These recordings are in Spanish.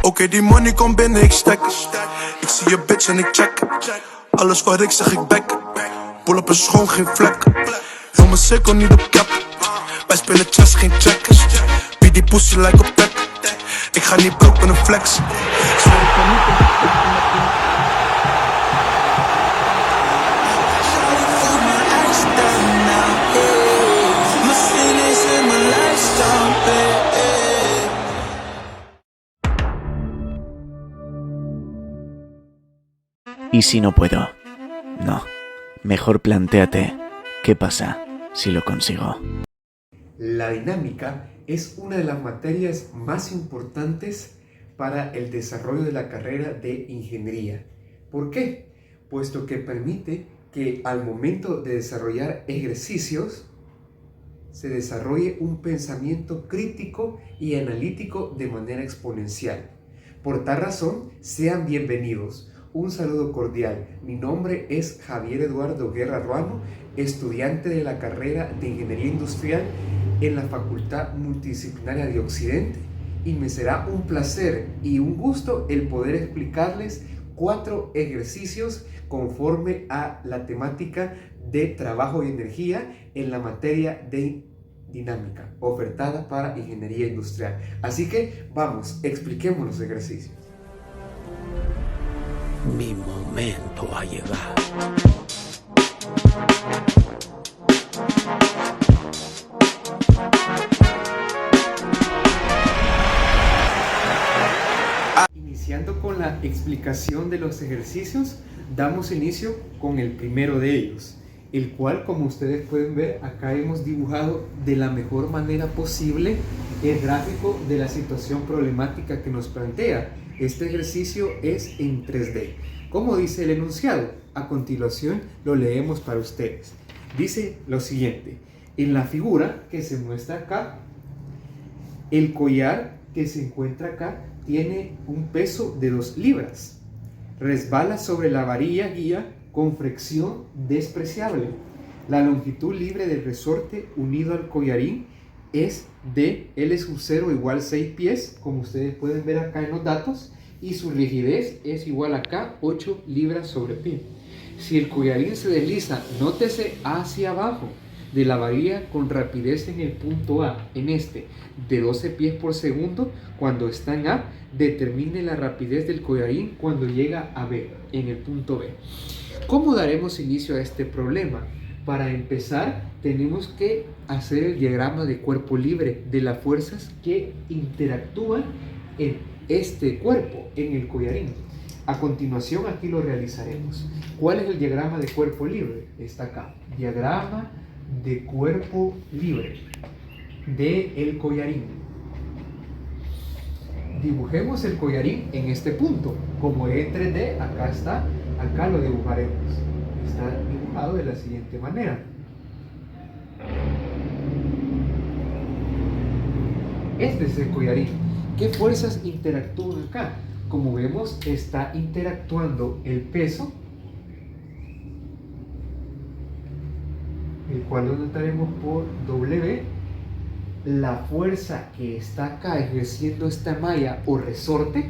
Oké, die money komt binnen, ik stek. Ik zie je bitch en ik check. Alles wat ik zeg, ik back. Pull op een schoon, geen vlek. Heel mijn cirkel niet op cap. Wij spelen chess, geen checkers. Wie die pussy lijkt op tech. Ik ga niet broke met een flex. ¿Y si no puedo? No. Mejor plantéate, ¿qué pasa si lo consigo? La dinámica es una de las materias más importantes para el desarrollo de la carrera de ingeniería. ¿Por qué? Puesto que permite que al momento de desarrollar ejercicios se desarrolle un pensamiento crítico y analítico de manera exponencial. Por tal razón, sean bienvenidos. Un saludo cordial. Mi nombre es Javier Eduardo Guerra Ruano, estudiante de la carrera de Ingeniería Industrial en la Facultad Multidisciplinaria de Occidente, y me será un placer y un gusto el poder explicarles 4 ejercicios conforme a la temática de trabajo y energía en la materia de dinámica ofertada para Ingeniería Industrial. Así que vamos, expliquemos los ejercicios. Mi momento ha llegado. Iniciando con la explicación de los ejercicios, damos inicio con el primero de ellos, el cual, como ustedes pueden ver, acá hemos dibujado de la mejor manera posible el gráfico de la situación problemática que nos plantea. Este ejercicio es en 3D. Como dice el enunciado, a continuación lo leemos para ustedes. Dice lo siguiente: en la figura que se muestra acá, el collar que se encuentra acá tiene un peso de 2 libras. Resbala sobre la varilla guía con fricción despreciable. La longitud libre del resorte unido al collarín es de L sub 0 igual 6 pies, como ustedes pueden ver acá en los datos, y su rigidez es igual acá 8 libras sobre pie. Si el collarín se desliza, nótese hacia abajo de la varilla con rapidez en el punto A, en este, de 12 pies por segundo, cuando está en A, determine la rapidez del collarín cuando llega a B, en el punto B. ¿Cómo daremos inicio a este problema? Para empezar, tenemos que hacer el diagrama de cuerpo libre de las fuerzas que interactúan en este cuerpo, en el collarín. A continuación, aquí lo realizaremos. ¿Cuál es el diagrama de cuerpo libre? Está acá. Diagrama de cuerpo libre del collarín. Dibujemos el collarín en este punto. Como es 3D, acá está, acá lo dibujaremos. Está dibujado de la siguiente manera. Este es el collarín. ¿Qué fuerzas interactúan acá? Como vemos, está interactuando el peso, el cual lo notaremos por W, la fuerza que está acá ejerciendo esta malla o resorte,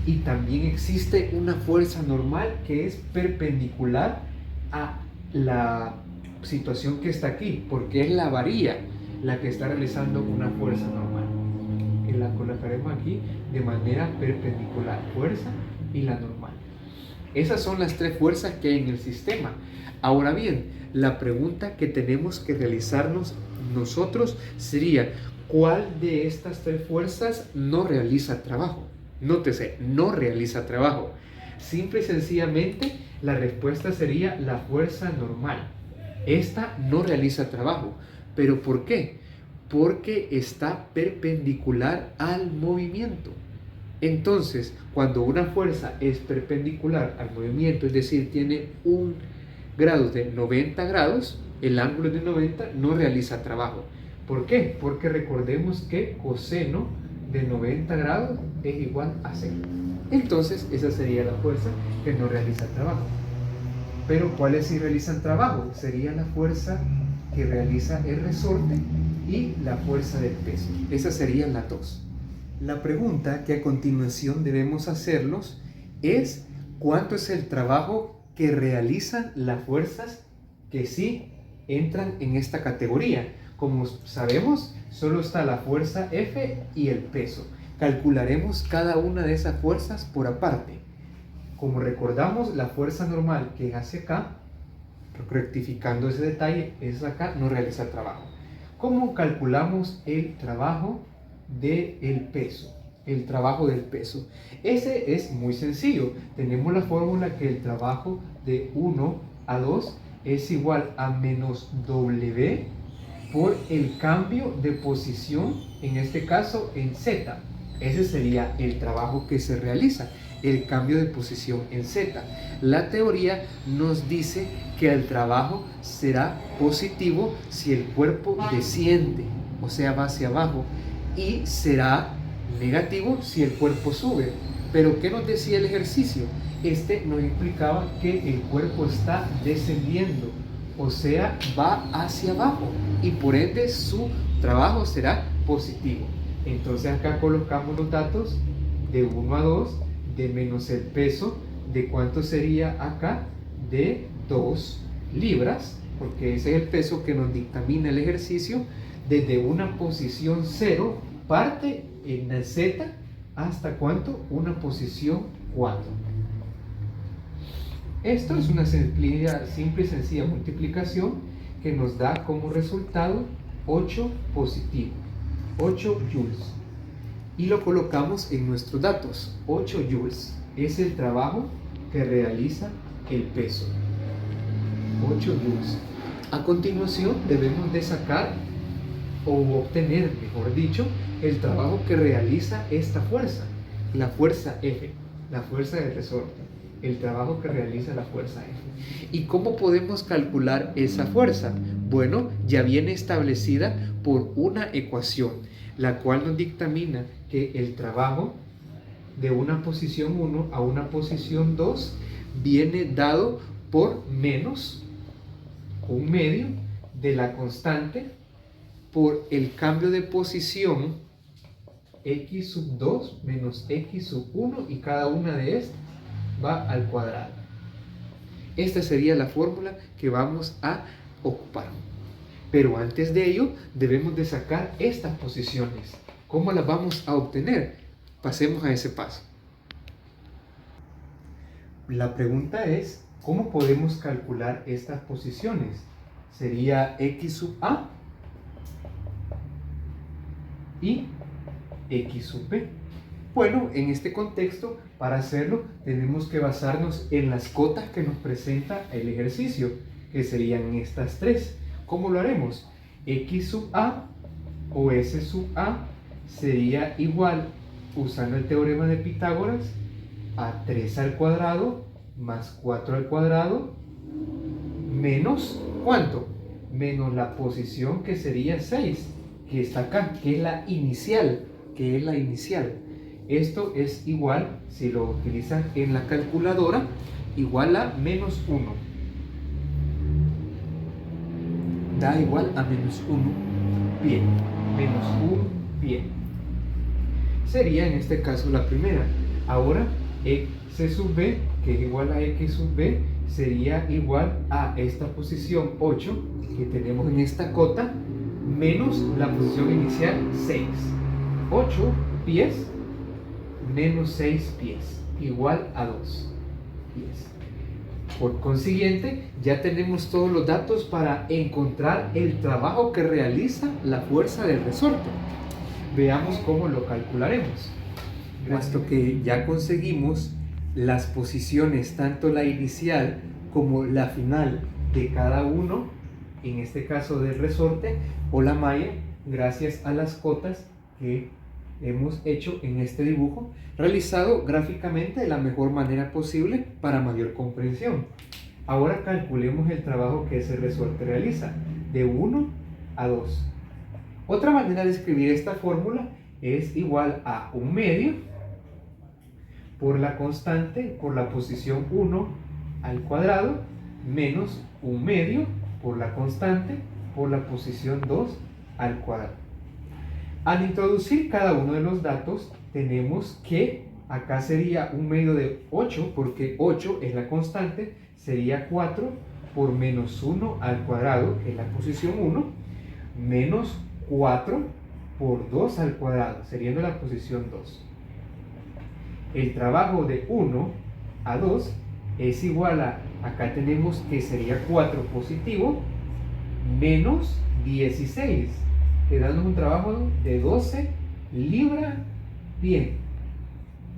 y también existe una fuerza normal que es perpendicular a la situación que está aquí, porque es la varilla la que está realizando una fuerza normal, que la colocaremos aquí de manera perpendicular, fuerza y la normal. Esas son las 3 fuerzas que hay en el sistema. Ahora bien, la pregunta que tenemos que realizarnos nosotros sería: ¿cuál de estas 3 fuerzas no realiza trabajo? Nótese, no realiza trabajo. Simple y sencillamente, la respuesta sería la fuerza normal. Esta no realiza trabajo. ¿Pero por qué? Porque está perpendicular al movimiento. Entonces, cuando una fuerza es perpendicular al movimiento, es decir, tiene un grado de 90 grados, el ángulo de 90, no realiza trabajo. ¿Por qué? Porque recordemos que coseno de 90 grados es igual a 0. Entonces, esa sería la fuerza que no realiza trabajo. Pero ¿cuáles sí realizan trabajo? Sería la fuerza que realiza el resorte y la fuerza del peso. Esas serían las dos. La pregunta que a continuación debemos hacernos es ¿cuánto es el trabajo que realizan las fuerzas que sí entran en esta categoría? Como sabemos, solo está la fuerza F y el peso. Calcularemos cada una de esas fuerzas por aparte. Como recordamos, la fuerza normal que es hacia acá, rectificando ese detalle, es acá, no realiza trabajo. ¿Cómo calculamos el trabajo del peso? El trabajo del peso. Ese es muy sencillo. Tenemos la fórmula que el trabajo de 1 a 2 es igual a menos W por el cambio de posición, en este caso en Z. Ese sería el trabajo que se realiza, el cambio de posición en Z. La teoría nos dice que el trabajo será positivo si el cuerpo desciende, o sea, va hacia abajo, y será negativo si el cuerpo sube. Pero ¿qué nos decía el ejercicio? Este nos explicaba que el cuerpo está descendiendo, o sea, va hacia abajo, y por ende su trabajo será positivo. Entonces acá colocamos los datos de 1 a 2, de menos el peso, de cuánto sería acá, de 2 libras, porque ese es el peso que nos dictamina el ejercicio, desde una posición 0, parte en el Z, hasta cuánto, una posición 4. Esto es una simple y sencilla multiplicación que nos da como resultado 8 positivo, 8 joules. Y lo colocamos en nuestros datos. 8 joules es el trabajo que realiza el peso. 8 joules. A continuación debemos de sacar o obtener, mejor dicho, el trabajo que realiza esta fuerza, la fuerza F, la fuerza de resorte, el trabajo que realiza la fuerza F. ¿Y cómo podemos calcular esa fuerza? Bueno, ya viene establecida por una ecuación, la cual nos dictamina que el trabajo de una posición 1 a una posición 2 viene dado por menos un medio de la constante por el cambio de posición x sub 2 menos x sub 1, y cada una de estas va al cuadrado. Esta sería la fórmula que vamos a ocupar. Pero antes de ello debemos de sacar estas posiciones. ¿Cómo las vamos a obtener? Pasemos a ese paso. La pregunta es, ¿cómo podemos calcular estas posiciones? Sería x sub a y x sub b. Bueno, en este contexto, para hacerlo, tenemos que basarnos en las cotas que nos presenta el ejercicio, que serían estas tres. ¿Cómo lo haremos? X sub a o S sub a sería igual, usando el teorema de Pitágoras, a 3 al cuadrado más 4 al cuadrado menos, ¿cuánto? Menos la posición que sería 6, que está acá, que es la inicial, Esto es igual, si lo utilizan en la calculadora, igual a menos 1. Da igual a menos 1 pie. Menos 1 pie. Sería en este caso la primera. Ahora, C sub b, que es igual a x sub b, sería igual a esta posición 8 que tenemos en esta cota, menos la posición inicial 6. 8 pies menos 6 pies, igual a 2 pies. Por consiguiente, ya tenemos todos los datos para encontrar el trabajo que realiza la fuerza del resorte. Veamos cómo lo calcularemos. Puesto que ya conseguimos las posiciones, tanto la inicial como la final de cada uno, en este caso del resorte o la malla, gracias a las cotas que hemos hecho en este dibujo, realizado gráficamente de la mejor manera posible para mayor comprensión. Ahora calculemos el trabajo que ese resorte realiza, de 1 a 2. Otra manera de escribir esta fórmula es igual a un medio por la constante por la posición 1 al cuadrado menos un medio por la constante por la posición 2 al cuadrado. Al introducir cada uno de los datos, tenemos que acá sería un medio de 8, porque 8 es la constante, sería 4 por menos 1 al cuadrado, que es la posición 1, menos 4 por 2 al cuadrado, sería la posición 2. El trabajo de 1 a 2 es igual a, acá tenemos que sería 4 positivo, menos 16, quedando un trabajo de 12 libra-pie,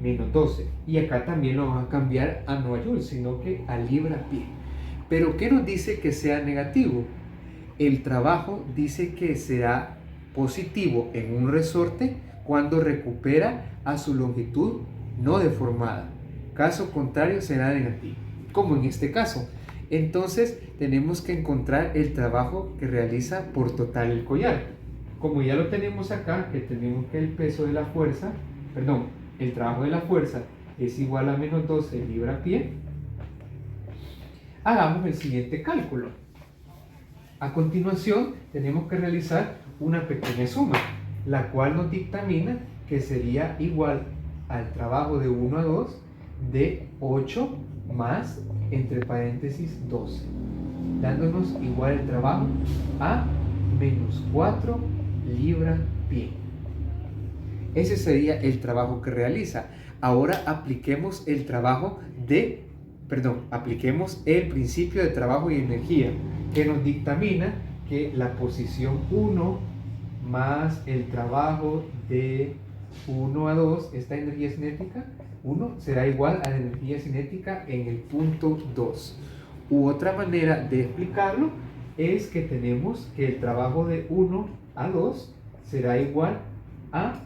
menos 12. Y acá también lo vamos a cambiar a no a joules, sino que a libra-pie. Pero ¿qué nos dice que sea negativo? El trabajo dice que será positivo en un resorte cuando recupera a su longitud no deformada. Caso contrario será negativo, como en este caso. Entonces tenemos que encontrar el trabajo que realiza por total el collar. Como ya lo tenemos acá, que tenemos que el peso de la fuerza, perdón, el trabajo de la fuerza es igual a menos 12 libra-pie, hagamos el siguiente cálculo. A continuación tenemos que realizar una pequeña suma, la cual nos dictamina que sería igual al trabajo de 1 a 2 de 8 más, entre paréntesis, 12, dándonos igual el trabajo a menos 4 libra-pie. Ese sería el trabajo que realiza. Ahora apliquemos el apliquemos el principio de trabajo y energía, que nos dictamina que la posición 1 más el trabajo de 1 a 2, esta energía cinética 1 será igual a la energía cinética en el punto 2. U otra manera de explicarlo es que tenemos que el trabajo de 1 a 2 será igual a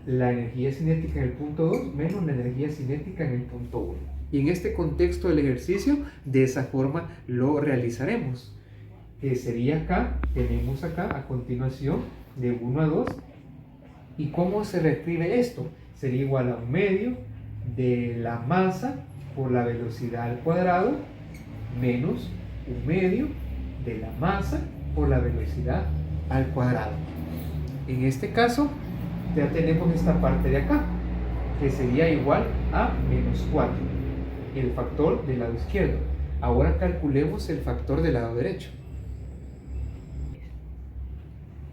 la energía cinética en el punto 2 menos la energía cinética en el punto 1. Y en este contexto del ejercicio, de esa forma lo realizaremos. Que sería acá, tenemos acá a continuación de 1 a 2. ¿Y cómo se reescribe esto? Sería igual a un medio de la masa por la velocidad al cuadrado menos un medio de la masa por la velocidad al cuadrado. En este caso ya tenemos esta parte de acá, que sería igual a menos 4, el factor del lado izquierdo. Ahora calculemos el factor del lado derecho.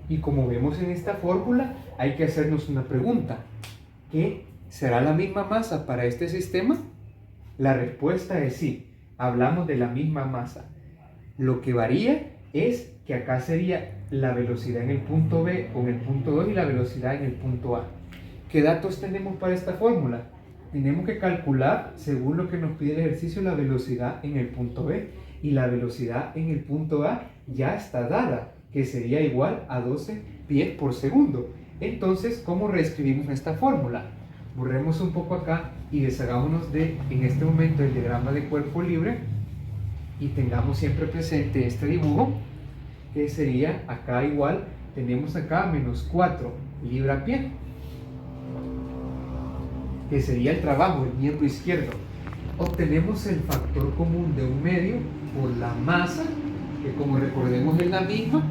Y como vemos en esta fórmula, hay que hacernos una pregunta: ¿qué será la misma masa para este sistema? La respuesta es sí, hablamos de la misma masa. Lo que varía es que acá sería la velocidad en el punto B con el punto 2 y la velocidad en el punto A. ¿Qué datos tenemos para esta fórmula? Tenemos que calcular, según lo que nos pide el ejercicio, la velocidad en el punto B, y la velocidad en el punto A ya está dada, que sería igual a 12 pies por segundo. Entonces, ¿cómo reescribimos esta fórmula? Borremos un poco acá y deshagámonos en este momento el diagrama de cuerpo libre y tengamos siempre presente este dibujo, que sería acá igual, tenemos acá menos 4 libra-pie, que sería el trabajo, el miembro izquierdo. Obtenemos el factor común de un medio por la masa, que como recordemos es la misma,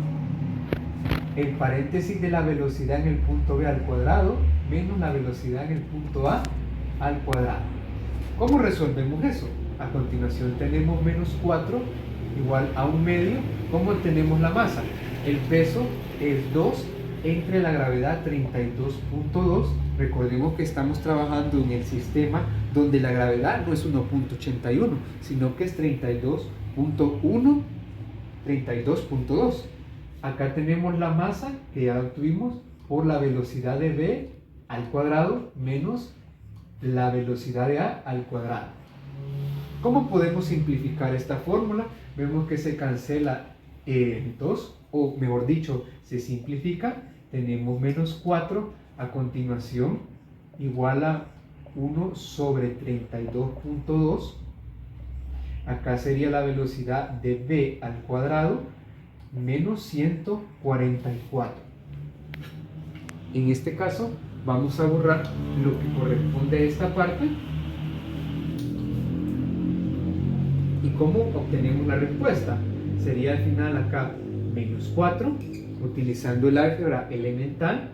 el paréntesis de la velocidad en el punto B al cuadrado menos la velocidad en el punto A al cuadrado. ¿Cómo resolvemos eso? A continuación tenemos menos 4 igual a un medio. ¿Cómo obtenemos la masa? El peso es 2 entre la gravedad 32.2. Recordemos que estamos trabajando en el sistema donde la gravedad no es 1.81, sino que es 32.1, 32.2. Acá tenemos la masa que ya obtuvimos por la velocidad de B al cuadrado menos la velocidad de A al cuadrado. ¿Cómo podemos simplificar esta fórmula? Vemos que se cancela 2, o mejor dicho, se simplifica. Tenemos menos 4 a continuación igual a 1 sobre 32.2. Acá sería la velocidad de B al cuadrado menos 144. En este caso vamos a borrar lo que corresponde a esta parte. ¿Y cómo obtenemos la respuesta? Sería al final acá menos 4 utilizando el álgebra elemental,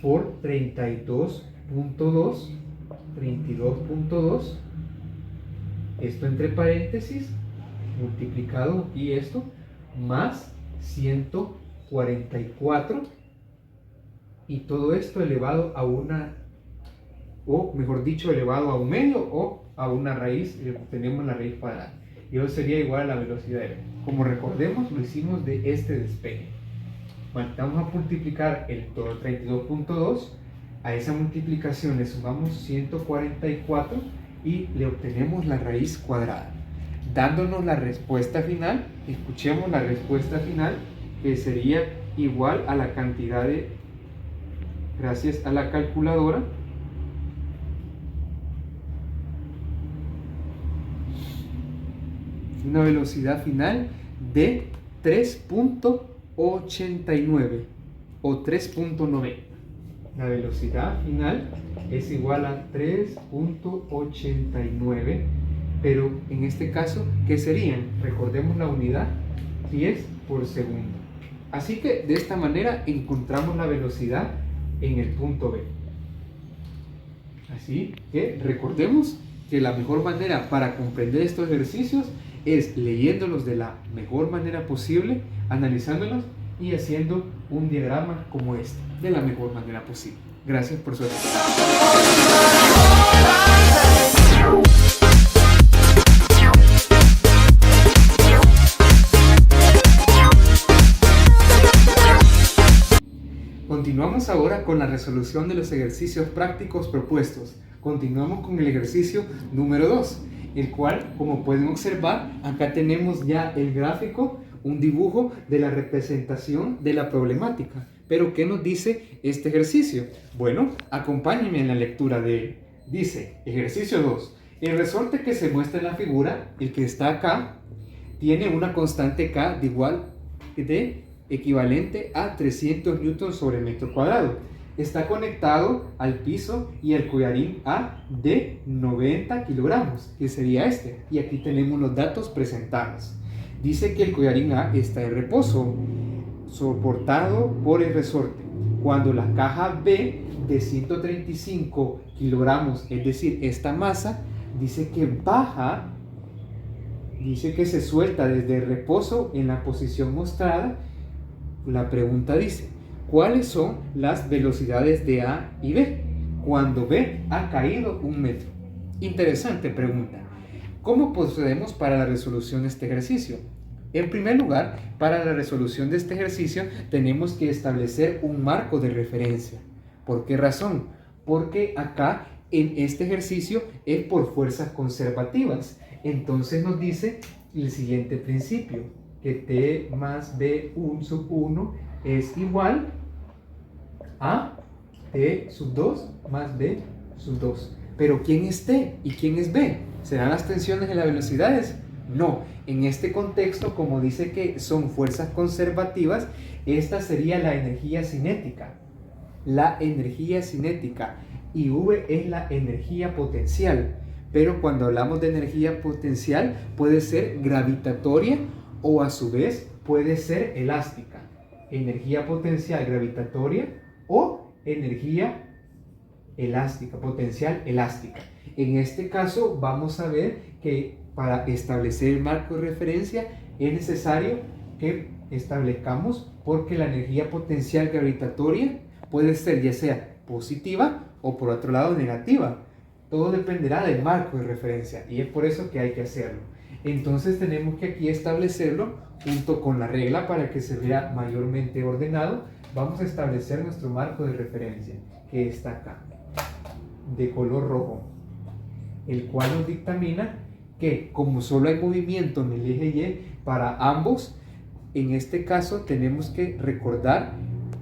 por 32.2, esto entre paréntesis, multiplicado y esto, más 144, y todo esto elevado a una, o mejor dicho, elevado a un medio o a una raíz, tenemos la raíz cuadrada. Y eso sería igual a la velocidad de v. Como recordemos, lo hicimos de este despegue. Bueno, vamos a multiplicar el todo 32.2, a esa multiplicación le sumamos 144 y le obtenemos la raíz cuadrada, dándonos la respuesta final. Escuchemos la respuesta final, que sería igual a la cantidad de, gracias a la calculadora, una velocidad final de 3.89 o 3.90. La velocidad final es igual a 3.89, pero en este caso, ¿qué serían? Recordemos la unidad, pies por segundo. Así que de esta manera encontramos la velocidad en el punto B. Así que recordemos que la mejor manera para comprender estos ejercicios es leyéndolos de la mejor manera posible, analizándolos y haciendo un diagrama como este, de la mejor manera posible. Gracias por su atención. Continuamos ahora con la resolución de los ejercicios prácticos propuestos. Continuamos con el ejercicio número 2, el cual, como pueden observar, acá tenemos ya el gráfico, un dibujo de la representación de la problemática. Pero, ¿qué nos dice este ejercicio? Bueno, acompáñenme en la lectura de él. Dice, ejercicio 2. El resorte que se muestra en la figura, el que está acá, tiene una constante K de equivalente a 300 newtons sobre metro cuadrado. Está conectado al piso y el collarín A de 90 kilogramos, que sería este. Y aquí tenemos los datos presentados. Dice que el collarín A está en reposo, soportado por el resorte. Cuando la caja B de 135 kilogramos, es decir, esta masa, dice que baja, dice que se suelta desde el reposo en la posición mostrada. La pregunta dice, ¿cuáles son las velocidades de A y B cuando B ha caído 1 metro? Interesante pregunta. ¿Cómo procedemos para la resolución de este ejercicio? En primer lugar, para la resolución de este ejercicio tenemos que establecer un marco de referencia. ¿Por qué razón? Porque acá en este ejercicio es por fuerzas conservativas. Entonces nos dice el siguiente principio, que T más B1 sub 1 es igual a T sub 2 más B sub 2. Pero ¿quién es T y quién es B? ¿Serán las tensiones de las velocidades? No, en este contexto, como dice que son fuerzas conservativas, esta sería la energía cinética. La energía cinética, y V es la energía potencial. Pero cuando hablamos de energía potencial, puede ser gravitatoria o a su vez puede ser elástica. Energía potencial gravitatoria o energía elástica, potencial elástica. En este caso vamos a ver que para establecer el marco de referencia es necesario que establezcamos porque la energía potencial gravitatoria puede ser ya sea positiva o por otro lado negativa. Todo dependerá del marco de referencia y es por eso que hay que hacerlo. Entonces tenemos que aquí establecerlo junto con la regla para que se vea mayormente ordenado. Vamos a establecer nuestro marco de referencia que está acá, de color rojo, el cual nos dictamina que como solo hay movimiento en el eje Y para ambos, en este caso tenemos que recordar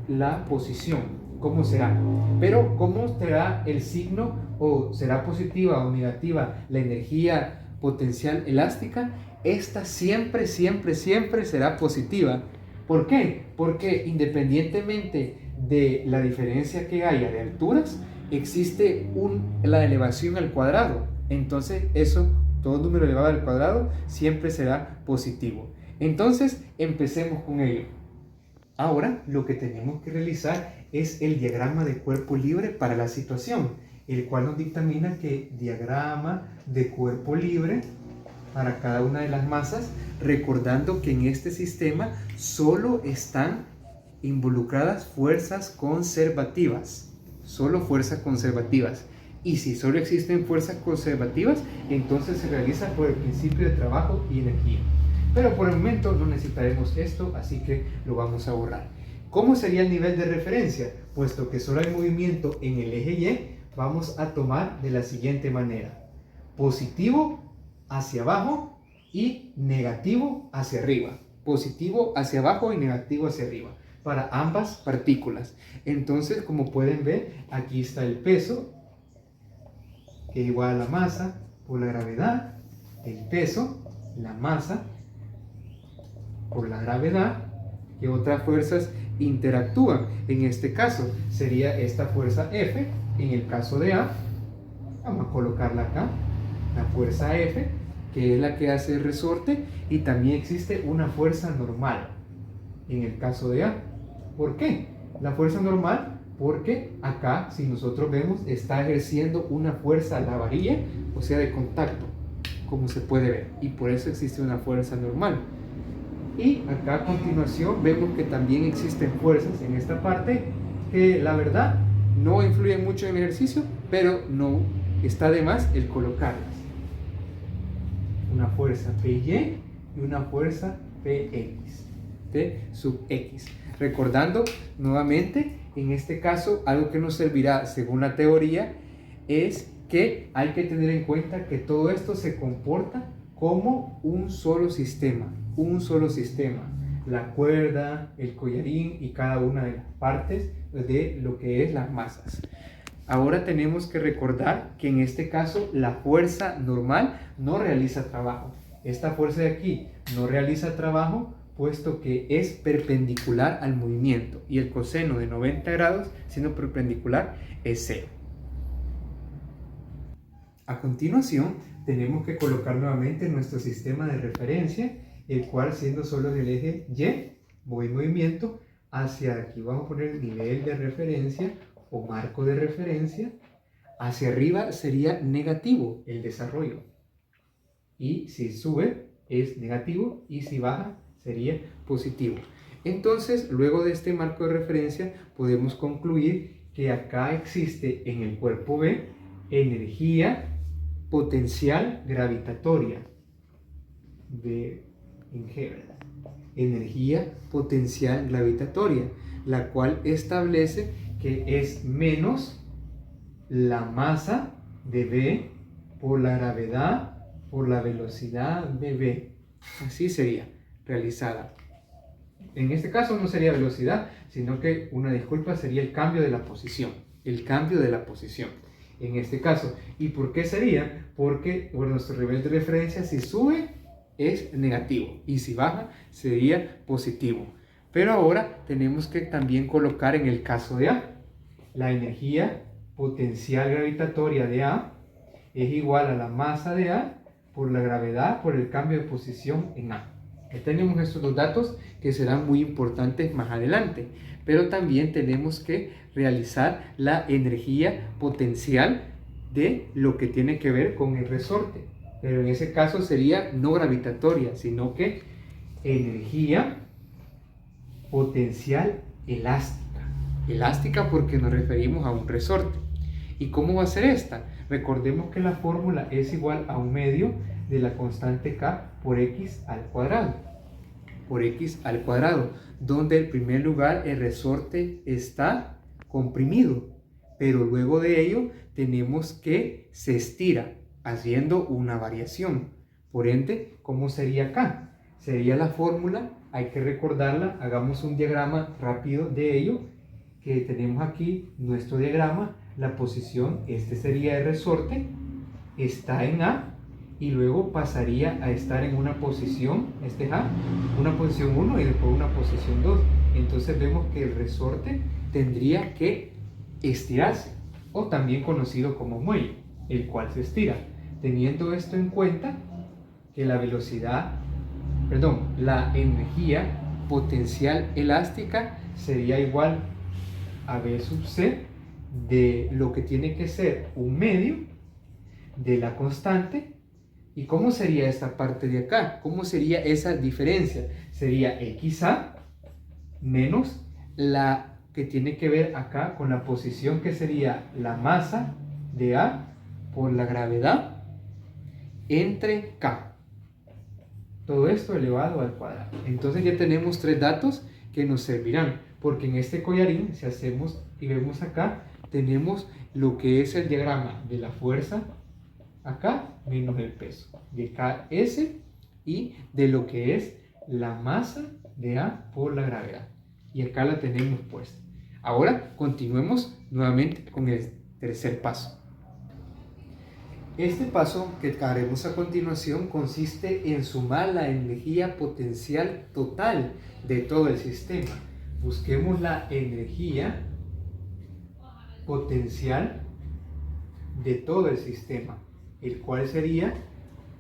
la posición, cómo será. Pero cómo será el signo, o será positiva o negativa la energía potencial elástica, esta siempre será positiva. ¿Por qué? Porque independientemente de la diferencia que haya de alturas, existe la elevación al cuadrado. Entonces eso, todo número elevado al cuadrado siempre será positivo. Entonces empecemos con ello. Ahora lo que tenemos que realizar es el diagrama de cuerpo libre para la situación, el cual nos dictamina que diagrama de cuerpo libre para cada una de las masas, recordando que en este sistema solo están involucradas fuerzas conservativas, solo fuerzas conservativas. Y si solo existen fuerzas conservativas, entonces se realiza por el principio de trabajo y energía. Pero por el momento no necesitaremos esto, así que lo vamos a borrar. ¿Cómo sería el nivel de referencia? Puesto que solo hay movimiento en el eje Y, vamos a tomar de la siguiente manera: positivo hacia abajo y negativo hacia arriba. Positivo hacia abajo y negativo hacia arriba para ambas partículas. Entonces, como pueden ver, aquí está el peso, que es igual a la masa por la gravedad, el peso, la masa por la gravedad, que otras fuerzas interactúan. En este caso sería esta fuerza F. En el caso de A, vamos a colocarla acá, la fuerza F, que es la que hace el resorte, y también existe una fuerza normal en el caso de A. ¿Por qué? La fuerza normal, porque acá, si nosotros vemos, está ejerciendo una fuerza a la varilla, o sea, de contacto, como se puede ver, y por eso existe una fuerza normal. Y acá a continuación vemos que también existen fuerzas en esta parte que la verdad no influyen mucho en el ejercicio, pero no está de más el colocarlas. Una fuerza PY y una fuerza PX, P sub X. Recordando nuevamente, en este caso, algo que nos servirá según la teoría es que hay que tener en cuenta que todo esto se comporta como un solo sistema. Un solo sistema, la cuerda, el collarín y cada una de las partes de lo que es las masas. Ahora tenemos que recordar que en este caso la fuerza normal no realiza trabajo. Esta fuerza de aquí no realiza trabajo puesto que es perpendicular al movimiento y el coseno de 90 grados siendo perpendicular es 0. A continuación tenemos que colocar nuevamente nuestro sistema de referencia, el cual siendo solo del eje Y, voy en movimiento hacia aquí. Vamos a poner el nivel de referencia o marco de referencia. Hacia arriba sería negativo el desarrollo. Y si sube es negativo y si baja sería positivo. Entonces, luego de este marco de referencia, podemos concluir que acá existe en el cuerpo B energía potencial gravitatoria. Energía potencial gravitatoria, la cual establece que es menos la masa de B por la gravedad por la velocidad de B. Así sería realizada. En este caso no sería velocidad, sino que una disculpa sería el cambio de la posición. El cambio de la posición. En este caso. ¿Y por qué sería? Porque nuestro nivel de referencia, si sube, es negativo y si baja sería positivo. Pero ahora tenemos que también colocar en el caso de A la energía potencial gravitatoria de A es igual a la masa de A por la gravedad por el cambio de posición en A. Aquí tenemos estos dos datos que serán muy importantes más adelante, pero también tenemos que realizar la energía potencial de lo que tiene que ver con el resorte. Pero en ese caso sería no gravitatoria, sino que energía potencial elástica. Elástica porque nos referimos a un resorte. ¿Y cómo va a ser esta? Recordemos que la fórmula es igual a un medio de la constante K por X al cuadrado. Por X al cuadrado, donde en primer lugar el resorte está comprimido, pero luego de ello tenemos que se estira, haciendo una variación. Por ende, ¿cómo sería acá? Sería la fórmula, hay que recordarla, hagamos un diagrama rápido de ello, que tenemos aquí nuestro diagrama, la posición, este sería el resorte, está en A, y luego pasaría a estar en una posición, este es A, una posición 1 y después una posición 2. Entonces vemos que el resorte tendría que estirarse, o también conocido como muelle, el cual se estira. Teniendo esto en cuenta, que la energía potencial elástica sería igual a B sub C de lo que tiene que ser un medio de la constante. ¿Y cómo sería esta parte de acá? ¿Cómo sería esa diferencia? Sería XA menos la que tiene que ver acá con la posición, que sería la masa de A por la gravedad entre K. Todo esto elevado al cuadrado. Entonces ya tenemos tres datos que nos servirán, porque en este collarín, si hacemos y vemos acá, tenemos lo que es el diagrama de la fuerza acá menos el peso de KS y de lo que es la masa de A por la gravedad. Y acá la tenemos puesta. Ahora continuemos nuevamente con el tercer paso. Este paso que haremos a continuación consiste en sumar la energía potencial total de todo el sistema. Busquemos la energía potencial de todo el sistema, el cual sería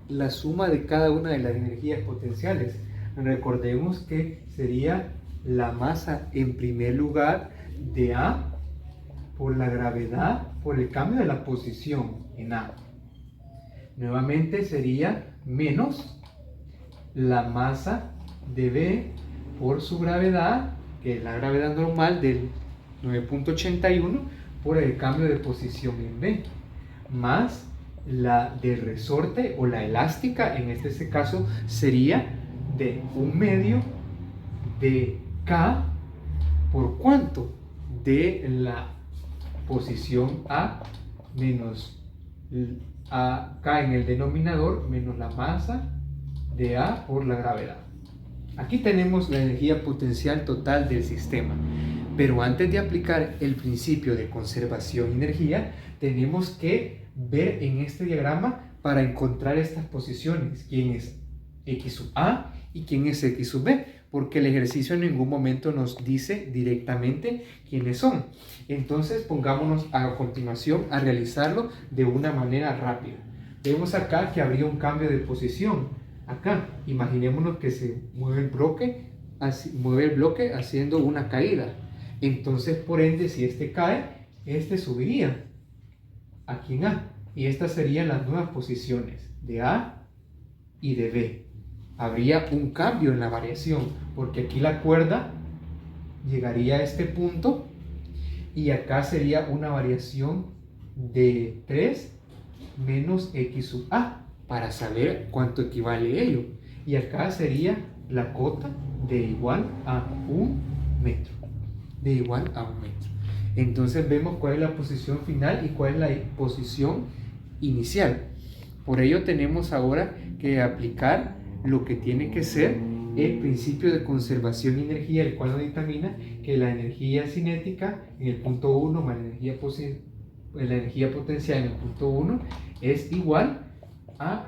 la suma de cada una de las energías potenciales. Recordemos que sería la masa en primer lugar de A por la gravedad por el cambio de la posición en A. Nuevamente sería menos la masa de B por su gravedad, que es la gravedad normal del 9.81 por el cambio de posición en B, más la de resorte o la elástica, en este caso sería de 1/2 de K por cuánto de la posición A menos K en el denominador menos la masa de A por la gravedad. Aquí tenemos la energía potencial total del sistema, pero antes de aplicar el principio de conservación de energía tenemos que ver en este diagrama para encontrar estas posiciones, quién es X sub A y quién es X sub B, porque el ejercicio en ningún momento nos dice directamente quiénes son. Entonces pongámonos a continuación a realizarlo de una manera rápida. Vemos acá que habría un cambio de posición. Acá, imaginémonos que se mueve el bloque haciendo una caída. Entonces, por ende, si este cae, este subiría aquí en A. Y estas serían las nuevas posiciones de A y de B. Habría un cambio en la variación, porque aquí la cuerda llegaría a este punto y acá sería una variación de 3 menos X sub A, para saber cuánto equivale ello. Y acá sería la cota de igual a 1 metro. De igual a 1 metro. Entonces vemos cuál es la posición final y cuál es la posición inicial. Por ello tenemos ahora que aplicar lo que tiene que ser el principio de conservación de energía, el cual nos dictamina que la energía cinética en el punto 1 más la energía potencial en el punto 1 es igual a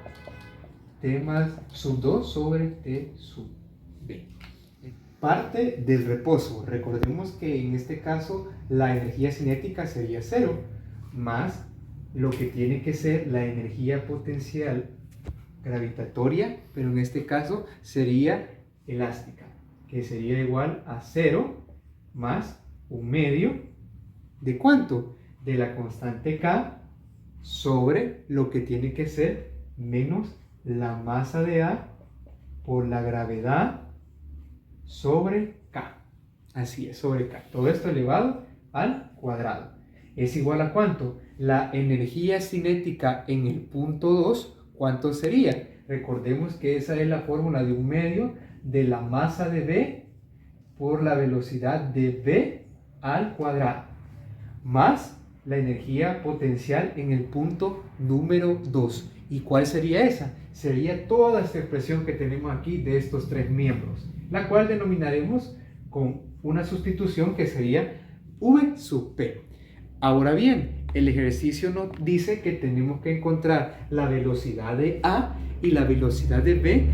T más sub 2 sobre T sub B. Parte del reposo. Recordemos que en este caso la energía cinética sería 0 más lo que tiene que ser la energía potencial gravitatoria, pero en este caso sería elástica, que sería igual a 0 más 1/2 de ¿cuánto? De la constante K sobre lo que tiene que ser menos la masa de A por la gravedad sobre K. Así es, sobre K. Todo esto elevado al cuadrado. ¿Es igual a cuánto? La energía cinética en el punto 2, ¿cuánto sería? Recordemos que esa es la fórmula de 1/2 de la masa de B por la velocidad de B al cuadrado, más la energía potencial en el punto número 2. ¿Y cuál sería esa? Sería toda esta expresión que tenemos aquí de estos tres miembros, la cual denominaremos con una sustitución que sería V sub P. Ahora bien, el ejercicio nos dice que tenemos que encontrar la velocidad de A y la velocidad de B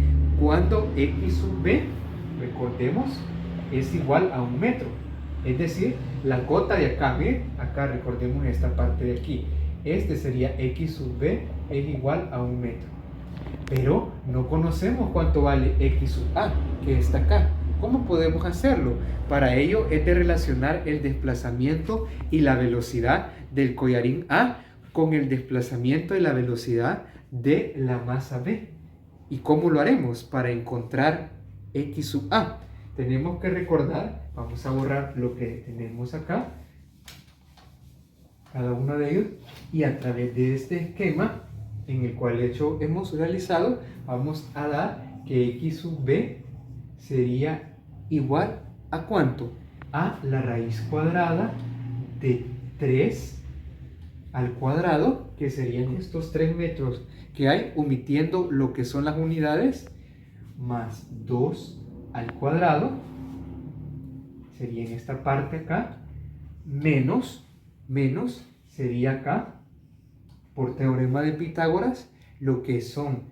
cuando X sub B, recordemos, es igual a 1 metro. Es decir, la cota de acá, ¿bien? Acá recordemos esta parte de aquí. Este sería X sub B es igual a 1 metro. Pero no conocemos cuánto vale X sub A, que está acá. ¿Cómo podemos hacerlo? Para ello es de relacionar el desplazamiento y la velocidad del collarín A con el desplazamiento y la velocidad de la masa B. ¿Y cómo lo haremos? Para encontrar X sub A, tenemos que recordar, vamos a borrar lo que tenemos acá, cada uno de ellos, y a través de este esquema en el cual hemos realizado, vamos a dar que X sub B sería igual a ¿cuánto? A la raíz cuadrada de 3 al cuadrado, que serían estos 3 metros que hay, omitiendo lo que son las unidades, más 2 al cuadrado, sería en esta parte acá, menos sería acá, por teorema de Pitágoras, lo que son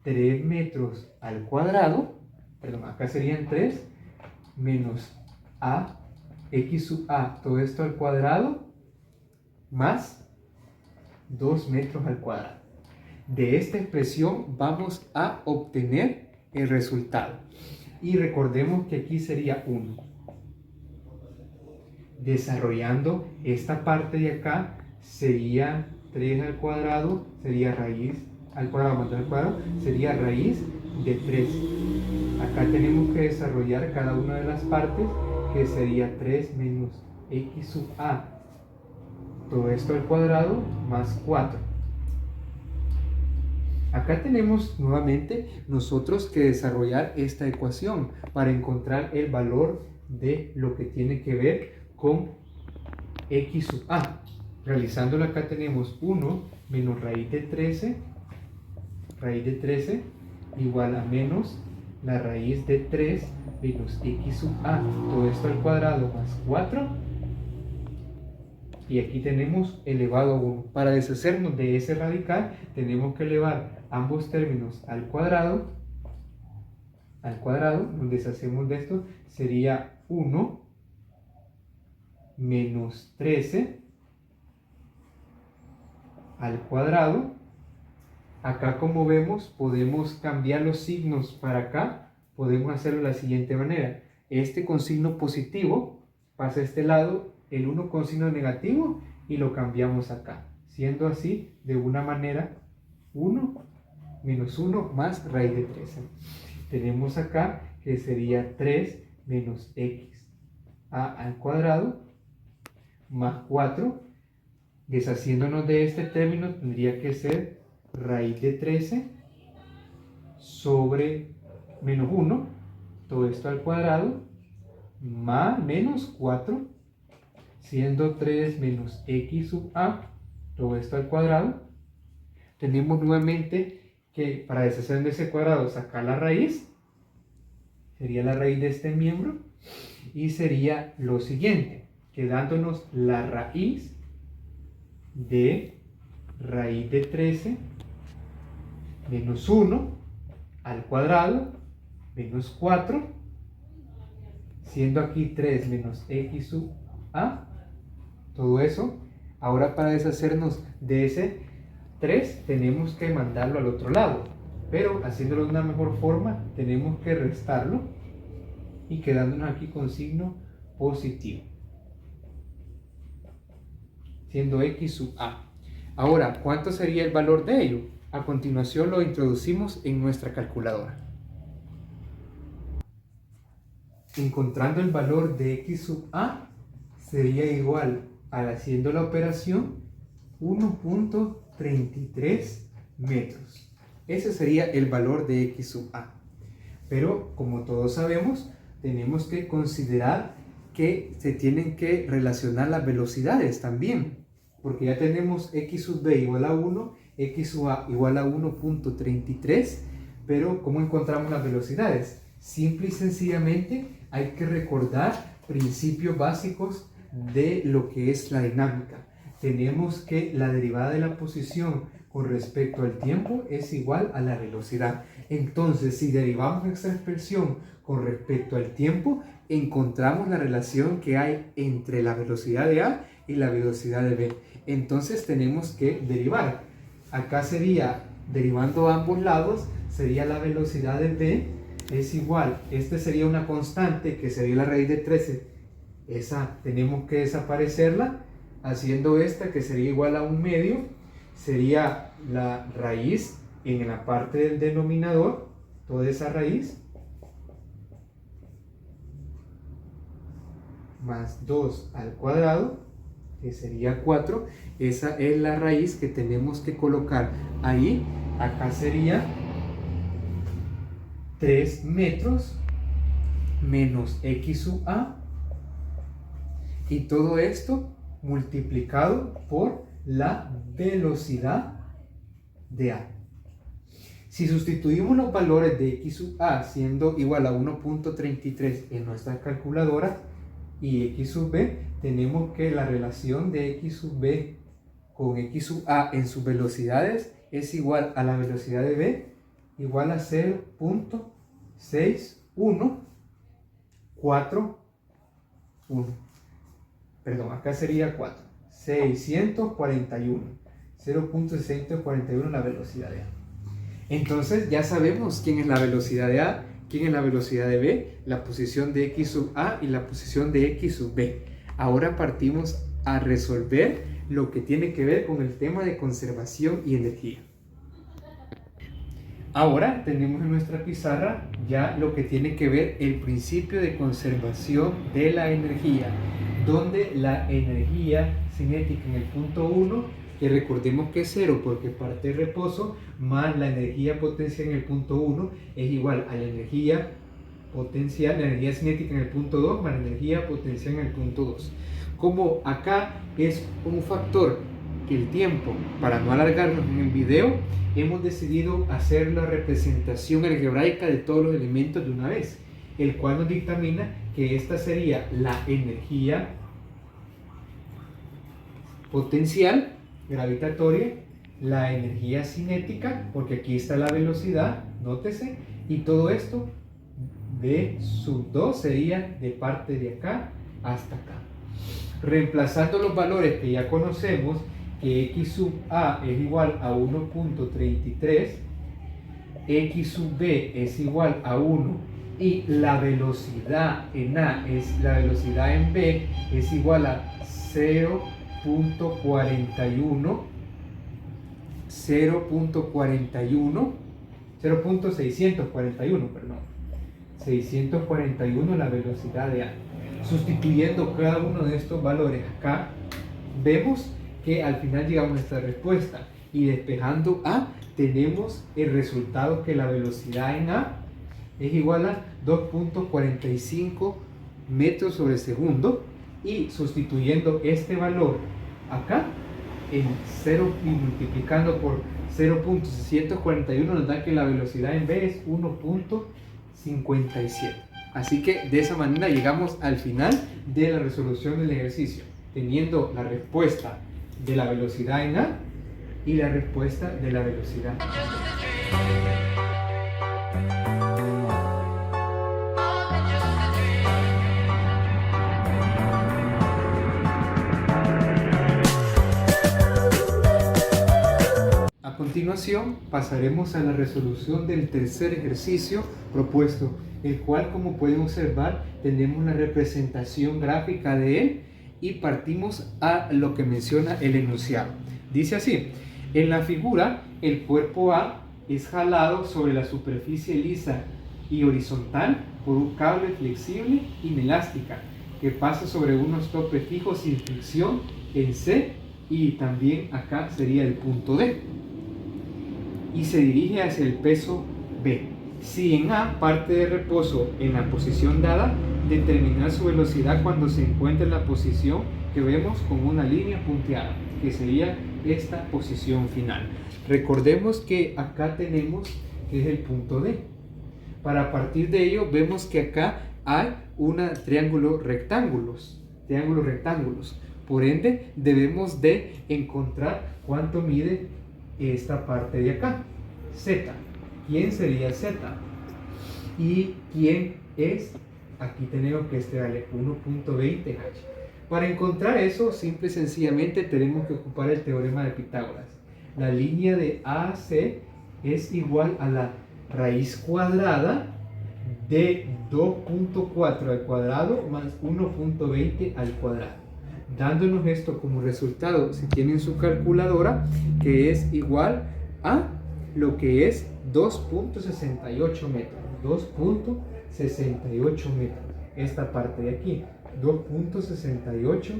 3 metros al cuadrado, perdón, acá serían 3, menos a, x sub a, todo esto al cuadrado, más 2 metros al cuadrado. De esta expresión vamos a obtener el resultado. Y recordemos que aquí sería 1. Desarrollando esta parte de acá, sería 3 al cuadrado, sería raíz al cuadrado más 2 al cuadrado, sería raíz de 3. Acá tenemos que desarrollar cada una de las partes, que sería 3 menos x sub a, todo esto al cuadrado, más 4. Acá tenemos nuevamente nosotros que desarrollar esta ecuación para encontrar el valor de lo que tiene que ver con x sub a. Realizándolo acá tenemos 1 menos raíz de 13 igual a menos la raíz de 3 menos x sub a, todo esto al cuadrado más 4. Y aquí tenemos elevado a 1. Para deshacernos de ese radical, tenemos que elevar ambos términos al cuadrado. Nos deshacemos de esto, sería 1 menos 13 al cuadrado. Acá, como vemos, podemos cambiar los signos para acá. Podemos hacerlo de la siguiente manera. Este con signo positivo pasa a este lado, el 1 con signo negativo, y lo cambiamos acá, siendo así de una manera 1 menos 1 más raíz de 13. Tenemos acá que sería 3 menos x a al cuadrado más 4. Deshaciéndonos de este término, tendría que ser raíz de 13 sobre menos 1, todo esto al cuadrado, más menos 4, siendo 3 menos x sub a, todo esto al cuadrado. Tenemos nuevamente que para deshacer de ese cuadrado sacar la raíz, sería la raíz de este miembro, y sería lo siguiente, quedándonos la raíz de raíz de 13 menos 1 al cuadrado menos 4, siendo aquí 3 menos x sub a, todo eso. Ahora, para deshacernos de ese 3 tenemos que mandarlo al otro lado, pero haciéndolo de una mejor forma tenemos que restarlo y quedándonos aquí con signo positivo, siendo x sub a. Ahora, ¿cuánto sería el valor de ello? A continuación lo introducimos en nuestra calculadora. Encontrando el valor de x sub a, sería igual a, haciendo la operación, 1.33 metros. Ese sería el valor de x sub a. Pero, como todos sabemos, tenemos que considerar que se tienen que relacionar las velocidades también, porque ya tenemos x sub b igual a 1, x sub a igual a 1.33, pero ¿cómo encontramos las velocidades? Simple y sencillamente hay que recordar principios básicos de lo que es la dinámica. Tenemos que la derivada de la posición con respecto al tiempo es igual a la velocidad. Entonces, si derivamos esta expresión con respecto al tiempo, encontramos la relación que hay entre la velocidad de A y la velocidad de B. Entonces tenemos que derivar. Acá sería, derivando a ambos lados, sería la velocidad de B es igual, este sería una constante que sería la raíz de 13, esa tenemos que desaparecerla, haciendo esta que sería igual a 1/2, sería la raíz en la parte del denominador, toda esa raíz, más 2 al cuadrado, que sería 4, esa es la raíz que tenemos que colocar ahí, acá sería 3 metros menos x sub a, y todo esto multiplicado por la velocidad de a. Si sustituimos los valores de x sub a siendo igual a 1.33 en nuestra calculadora y x sub b, tenemos que la relación de x sub b con x sub a en sus velocidades es igual a la velocidad de b, igual a 0.6141. Perdón, acá sería 4. 641. 0.641 la velocidad de a. Entonces ya sabemos quién es la velocidad de a, quién es la velocidad de b, la posición de x sub a y la posición de x sub b. Ahora partimos a resolver lo que tiene que ver con el tema de conservación y energía. Ahora tenemos en nuestra pizarra ya lo que tiene que ver el principio de conservación de la energía, donde la energía cinética en el punto 1, que recordemos que es 0 porque parte de reposo, más la energía potencial en el punto 1 es igual a la energía potencial, la energía cinética en el punto 2 más la energía potencial en el punto 2. Como acá es un factor que el tiempo, para no alargarnos en el video, hemos decidido hacer la representación algebraica de todos los elementos de una vez, el cual nos dictamina que esta sería la energía potencial gravitatoria, la energía cinética, porque aquí está la velocidad, nótese, y todo esto de sub 2 sería de parte de acá hasta acá. Reemplazando los valores que ya conocemos, que x sub a es igual a 1.33, x sub b es igual a 1 y la velocidad en a es la velocidad en b es igual a 0.641, perdón, 641 la velocidad de a. Sustituyendo cada uno de estos valores acá, vemos que al final llegamos a esta respuesta, y despejando a tenemos el resultado que la velocidad en a es igual a 2.45 metros sobre segundo, y sustituyendo este valor acá en 0 y multiplicando por 0.641 nos da que la velocidad en b es 1.57. Así que de esa manera llegamos al final de la resolución del ejercicio, teniendo la respuesta de la velocidad en a y la respuesta de la velocidad. A continuación pasaremos a la resolución del tercer ejercicio propuesto, el cual, como pueden observar, tenemos la representación gráfica de él y partimos a lo que menciona el enunciado. Dice así: en la figura, el cuerpo A es jalado sobre la superficie lisa y horizontal por un cable flexible inelástica que pasa sobre unos topes fijos sin fricción en C, y también acá sería el punto D, y se dirige hacia el peso B. Si en A parte de reposo en la posición dada, determinar su velocidad cuando se encuentra en la posición que vemos con una línea punteada, que sería esta posición final. Recordemos que acá tenemos que es el punto D. Para partir de ello vemos que acá hay un triángulo rectángulos. Por ende debemos de encontrar cuánto mide esta parte de acá, Z. ¿Quién sería Z? ¿Y quién es? Aquí tenemos que darle 1.20 h. Para encontrar eso, simple y sencillamente tenemos que ocupar el teorema de Pitágoras. La línea de AC es igual a la raíz cuadrada de 2.4 al cuadrado más 1.20 al cuadrado, dándonos esto como resultado, si tienen su calculadora, que es igual a lo que es 2.68 metros. 2.68 metros. Esta parte de aquí, 2.68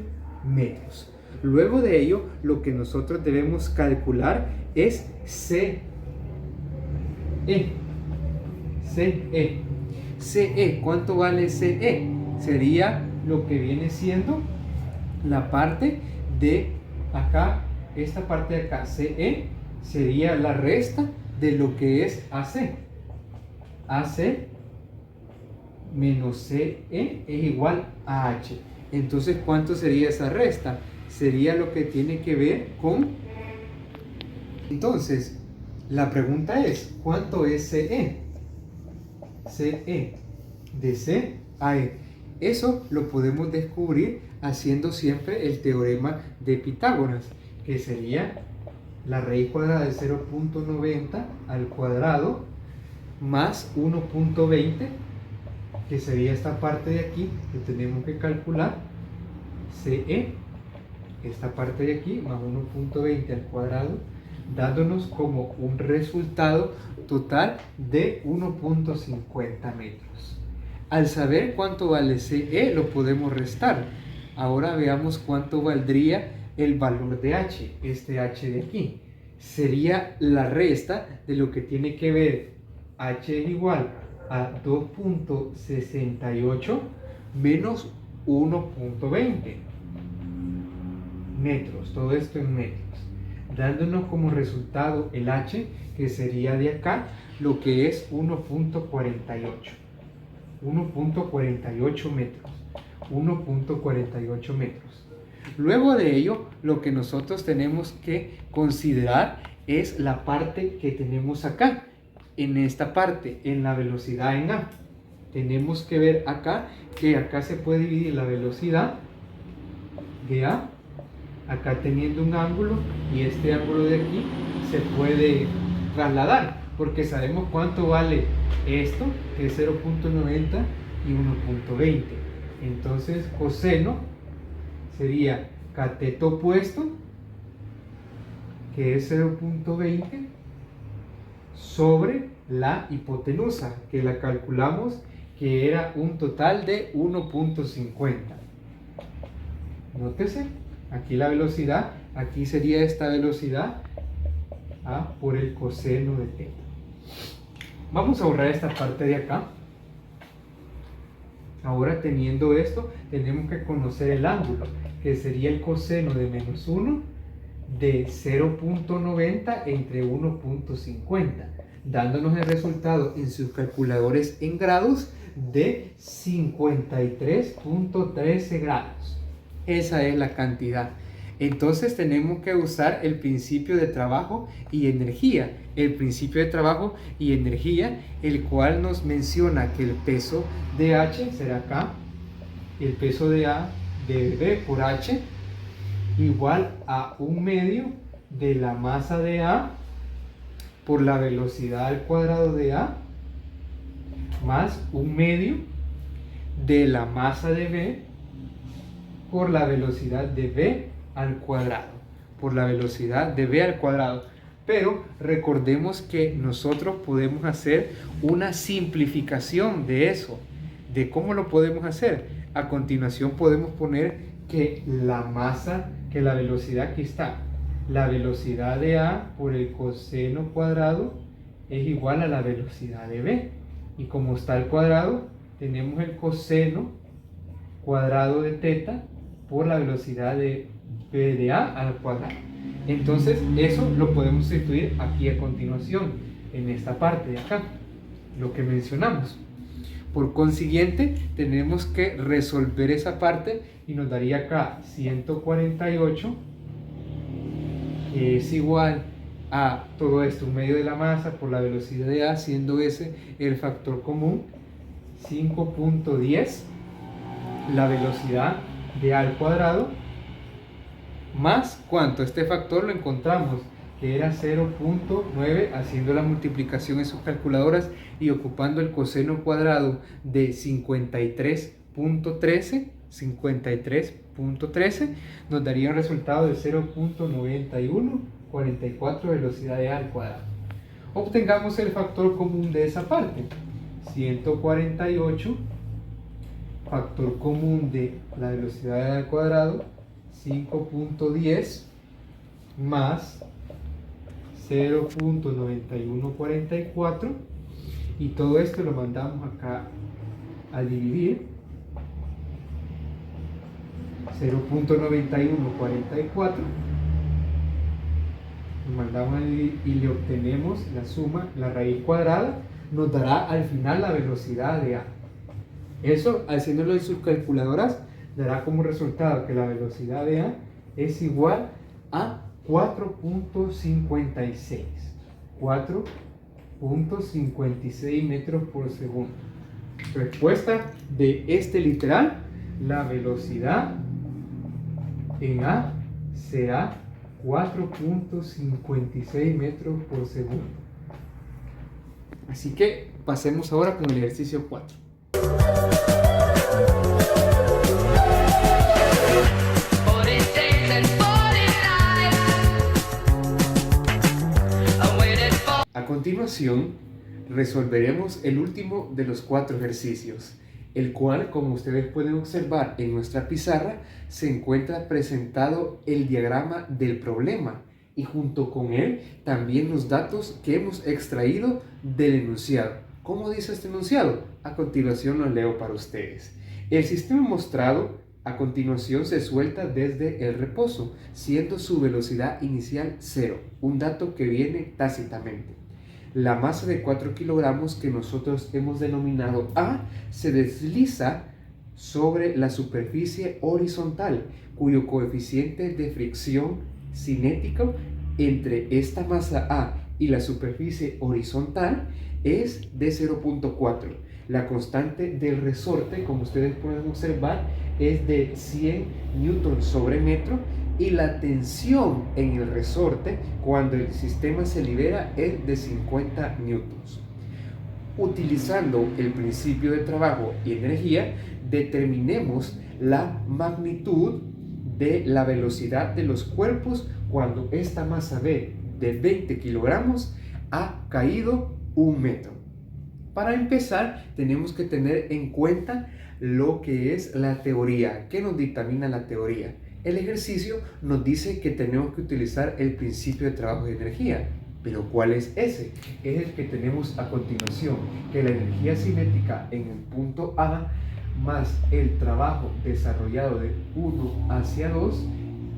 metros. Luego de ello, lo que nosotros debemos calcular es CE. CE, ¿cuánto vale CE? Sería lo que viene siendo la parte de acá, esta parte de acá, CE, sería la resta de lo que es AC. AC menos CE es igual a H. Entonces, ¿cuánto sería esa resta? Sería lo que tiene que ver con... Entonces, la pregunta es, ¿cuánto es CE? CE de C a E. Eso lo podemos descubrir haciendo siempre el teorema de Pitágoras, que sería la raíz cuadrada de 0.90 al cuadrado más 1.20, que sería esta parte de aquí que tenemos que calcular, CE, esta parte de aquí más 1.20 al cuadrado, dándonos como un resultado total de 1.50 metros. Al saber cuánto vale CE, lo podemos restar. Ahora veamos cuánto valdría el valor de H, este H de aquí. Sería la resta de lo que tiene que ver H es igual a 2.68 menos 1.20 metros, todo esto en metros, dándonos como resultado el H, que sería de acá, lo que es 1.48 metros. 1.48 metros. Luego de ello, lo que nosotros tenemos que considerar es la parte que tenemos acá. En esta parte, en la velocidad en A. Tenemos que ver acá, que acá se puede dividir la velocidad de A, acá teniendo un ángulo, y este ángulo de aquí se puede trasladar, porque sabemos cuánto vale esto, que es 0.90 y 1.20. Entonces, coseno sería cateto opuesto, que es 0.20, sobre la hipotenusa, que la calculamos que era un total de 1.50. Nótese, aquí la velocidad, aquí sería esta velocidad A por el coseno de θ. Vamos a borrar esta parte de acá. Ahora, teniendo esto, tenemos que conocer el ángulo, que sería el coseno de menos 1 de 0.90 entre 1.50, dándonos el resultado en sus calculadores en grados de 53.13 grados. Esa es la cantidad. Entonces tenemos que usar el principio de trabajo y energía. El principio de trabajo y energía, el cual nos menciona que el peso de H será acá, el peso de A de B por H, igual a 1/2 de la masa de A por la velocidad al cuadrado de A, más 1/2 de la masa de B por la velocidad de B al cuadrado, por la velocidad de B al cuadrado. Pero recordemos que nosotros podemos hacer una simplificación de eso. ¿De cómo lo podemos hacer? A continuación podemos poner que la masa, que la velocidad, aquí está, la velocidad de A por el coseno cuadrado es igual a la velocidad de B. Y como está al cuadrado, tenemos el coseno cuadrado de θ por la velocidad de B de A al cuadrado. Entonces, eso lo podemos sustituir aquí a continuación, en esta parte de acá, lo que mencionamos. Por consiguiente, tenemos que resolver esa parte y nos daría acá 148, que es igual a todo esto, 1/2 de la masa por la velocidad de A, siendo ese el factor común, 5.10, la velocidad de A al cuadrado, más ¿cuánto? Este factor lo encontramos que era 0.9, haciendo la multiplicación en sus calculadoras y ocupando el coseno cuadrado de 53.13, nos daría un resultado de 0.9144 velocidad de A al cuadrado. Obtengamos el factor común de esa parte, 148, factor común de la velocidad de A al cuadrado, 5.10 más 0.9144, y todo esto lo mandamos acá a dividir. 0.9144 lo mandamos a dividir y le obtenemos la suma, la raíz cuadrada nos dará al final la velocidad de A. Eso, haciéndolo en sus calculadoras, dará como resultado que la velocidad de A es igual a 4.56 metros por segundo. Respuesta de este literal: la velocidad en A será 4.56 metros por segundo. Así que pasemos ahora con el ejercicio 4. A continuación, resolveremos el último de los 4 ejercicios, el cual, como ustedes pueden observar en nuestra pizarra, se encuentra presentado el diagrama del problema y junto con él también los datos que hemos extraído del enunciado. ¿Cómo dice este enunciado? A continuación lo leo para ustedes. El sistema mostrado a continuación se suelta desde el reposo, siendo su velocidad inicial 0, un dato que viene tácitamente. La masa de 4 kilogramos que nosotros hemos denominado A se desliza sobre la superficie horizontal, cuyo coeficiente de fricción cinético entre esta masa A y la superficie horizontal es de 0.4. La constante del resorte, como ustedes pueden observar, es de 100 newtons sobre metro, y la tensión en el resorte cuando el sistema se libera es de 50 newtons. Utilizando el principio de trabajo y energía, determinemos la magnitud de la velocidad de los cuerpos cuando esta masa B de 20 kilogramos ha caído 1 metro. Para empezar, tenemos que tener en cuenta lo que es la teoría. ¿Qué nos dictamina la teoría? El ejercicio nos dice que tenemos que utilizar el principio de trabajo y energía. ¿Pero cuál es ese? Es el que tenemos a continuación, que la energía cinética en el punto A más el trabajo desarrollado de 1 hacia 2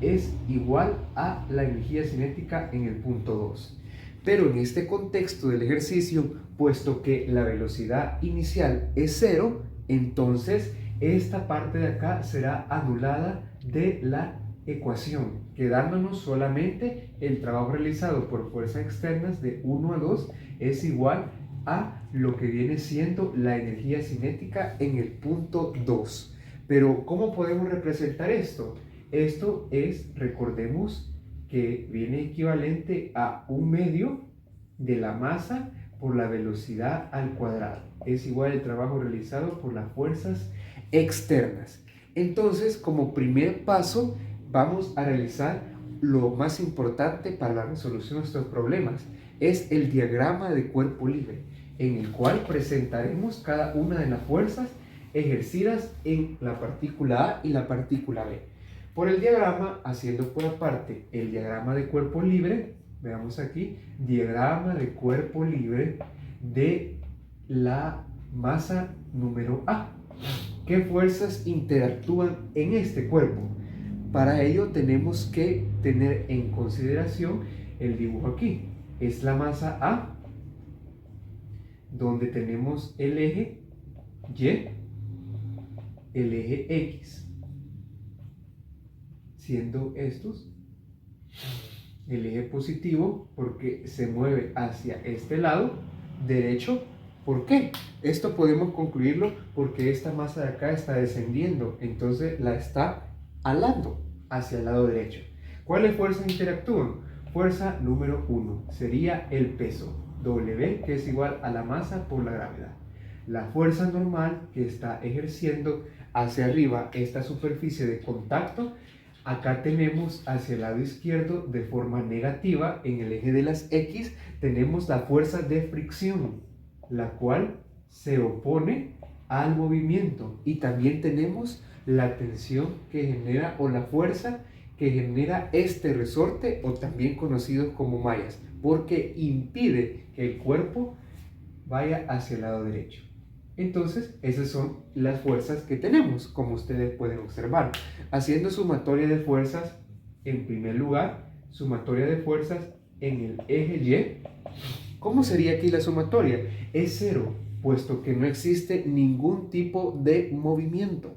es igual a la energía cinética en el punto 2. Pero en este contexto del ejercicio, puesto que la velocidad inicial es 0, entonces esta parte de acá será anulada de la ecuación, quedándonos solamente el trabajo realizado por fuerzas externas de 1 a 2 es igual a lo que viene siendo la energía cinética en el punto 2. Pero ¿cómo podemos representar esto? Esto es, recordemos, que viene equivalente a 1/2 de la masa por la velocidad al cuadrado. Es igual el trabajo realizado por las fuerzas externas. Entonces, como primer paso, vamos a realizar lo más importante para la resolución de estos problemas. Es el diagrama de cuerpo libre, en el cual presentaremos cada una de las fuerzas ejercidas en la partícula A y la partícula B. Por el diagrama, haciendo por aparte el diagrama de cuerpo libre, veamos aquí, diagrama de cuerpo libre de la masa número A. ¿Qué fuerzas interactúan en este cuerpo? Para ello tenemos que tener en consideración el dibujo aquí. Es la masa A, donde tenemos el eje Y, el eje X, siendo estos el eje positivo porque se mueve hacia este lado derecho. ¿Por qué? Esto podemos concluirlo porque esta masa de acá está descendiendo, entonces la está alando hacia el lado derecho. ¿Cuáles fuerzas interactúan? Fuerza número 1 sería el peso, W, que es igual a la masa por la gravedad. La fuerza normal que está ejerciendo hacia arriba esta superficie de contacto, acá tenemos hacia el lado izquierdo de forma negativa, en el eje de las X, tenemos la fuerza de fricción, la cual se opone al movimiento. Y también tenemos la tensión que genera, o la fuerza que genera este resorte, o también conocido como mallas, porque impide que el cuerpo vaya hacia el lado derecho. Entonces, esas son las fuerzas que tenemos, como ustedes pueden observar. Haciendo sumatoria de fuerzas, en primer lugar, sumatoria de fuerzas en el eje Y. ¿Cómo sería aquí la sumatoria? Es 0, puesto que no existe ningún tipo de movimiento.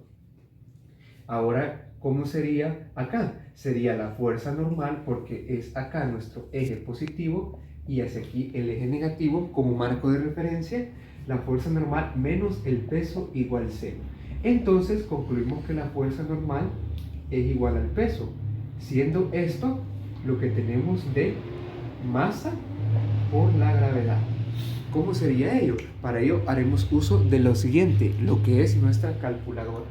Ahora, ¿cómo sería acá? Sería la fuerza normal, porque es acá nuestro eje positivo y hacia aquí el eje negativo como marco de referencia. La fuerza normal menos el peso igual 0. Entonces concluimos que la fuerza normal es igual al peso, siendo esto lo que tenemos de masa por la gravedad. ¿Cómo sería ello? Para ello haremos uso de lo siguiente, lo que es nuestra calculadora.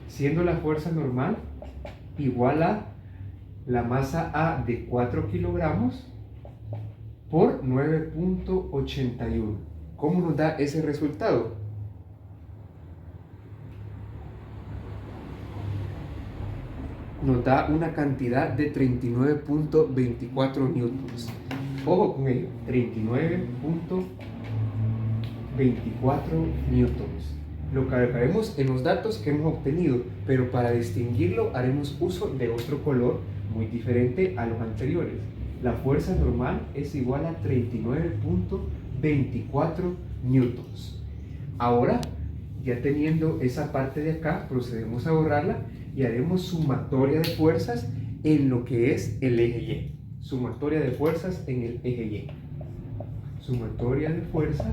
Siendo la fuerza normal igual a la masa A de 4 kilogramos por 9.81. ¿Cómo nos da ese resultado? Nos da una cantidad de 39.24 newtons. Ojo con ello, 39.24 newtons. Lo colocaremos en los datos que hemos obtenido, pero para distinguirlo haremos uso de otro color muy diferente a los anteriores. La fuerza normal es igual a 39.24 newtons. Ahora, ya teniendo esa parte de acá, procedemos a borrarla y haremos sumatoria de fuerzas en lo que es el eje Y. Sumatoria de fuerzas en el eje Y. Sumatoria de fuerzas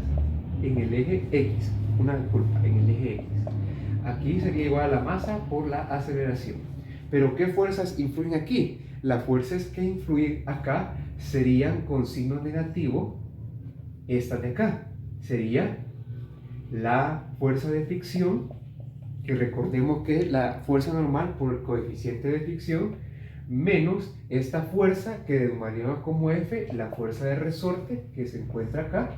en el eje X. En el eje X. Aquí sería igual a la masa por la aceleración. Pero ¿qué fuerzas influyen aquí? Las fuerzas que influyen acá serían con signo negativo. Esta de acá sería la fuerza de fricción, que recordemos que es la fuerza normal por el coeficiente de fricción, menos esta fuerza que denominamos como F, la fuerza de resorte que se encuentra acá.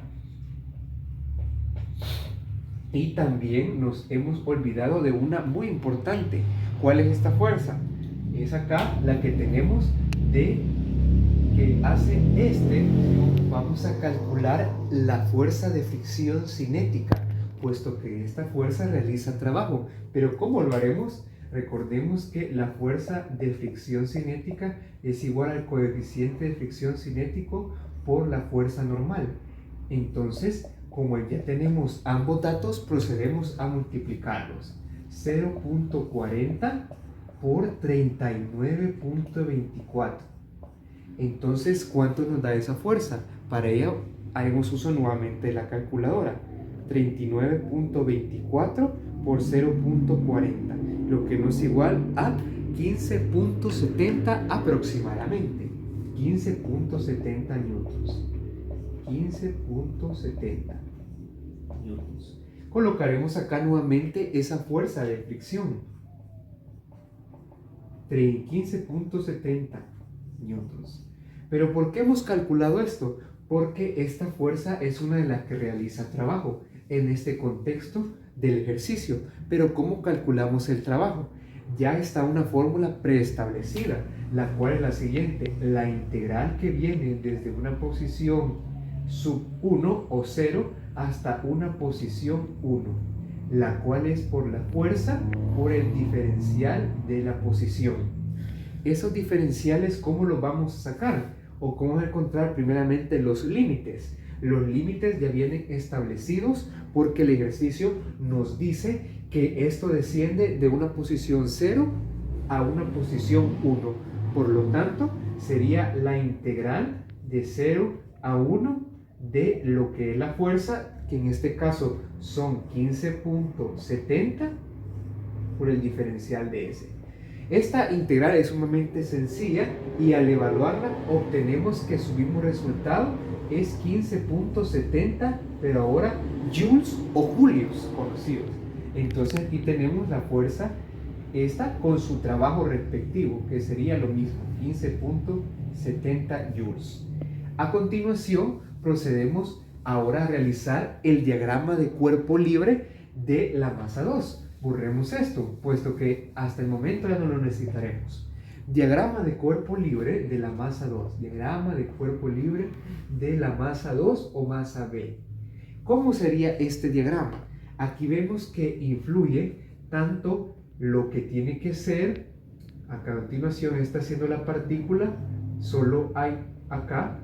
Y también nos hemos olvidado de una muy importante. ¿Cuál es esta fuerza? Es acá la que tenemos de que hace vamos a calcular la fuerza de fricción cinética, puesto que esta fuerza realiza trabajo. Pero ¿cómo lo haremos? Recordemos que la fuerza de fricción cinética es igual al coeficiente de fricción cinético por la fuerza normal. Entonces, como ya tenemos ambos datos, procedemos a multiplicarlos. 0.40 por 39.24. Entonces, ¿cuánto nos da esa fuerza? Para ello, haremos uso nuevamente de la calculadora. 39.24 por 0.40, lo que nos es igual a 15.70 aproximadamente. 15.70 newtons. 15.70 newtons. Colocaremos acá nuevamente esa fuerza de fricción. 15.70 newtons. Pero ¿por qué hemos calculado esto? Porque esta fuerza es una de las que realiza trabajo en este contexto del ejercicio. Pero ¿cómo calculamos el trabajo? Ya está una fórmula preestablecida, la cual es la siguiente: la integral que viene desde una posición sub 1 o 0 hasta una posición 1, la cual es por la fuerza por el diferencial de la posición. Esos diferenciales, ¿cómo los vamos a sacar? O cómo vamos a encontrar primeramente los límites. Los límites ya vienen establecidos porque el ejercicio nos dice que esto desciende de una posición 0 a una posición 1. Por lo tanto, sería la integral de 0 a 1 de lo que es la fuerza, que en este caso son 15.70 por el diferencial de S. Esta integral es sumamente sencilla y al evaluarla obtenemos que su mismo resultado es 15.70, pero ahora joules o julios conocidos. Entonces aquí tenemos la fuerza esta con su trabajo respectivo, que sería lo mismo, 15.70 joules. A continuación procedemos ahora a realizar el diagrama de cuerpo libre de la masa 2. Borremos esto, puesto que hasta el momento ya no lo necesitaremos. Diagrama de cuerpo libre de la masa 2. Diagrama de cuerpo libre de la masa 2 o masa B. ¿Cómo sería este diagrama? Aquí vemos que influye tanto lo que tiene que ser, a continuación está siendo la partícula, solo hay acá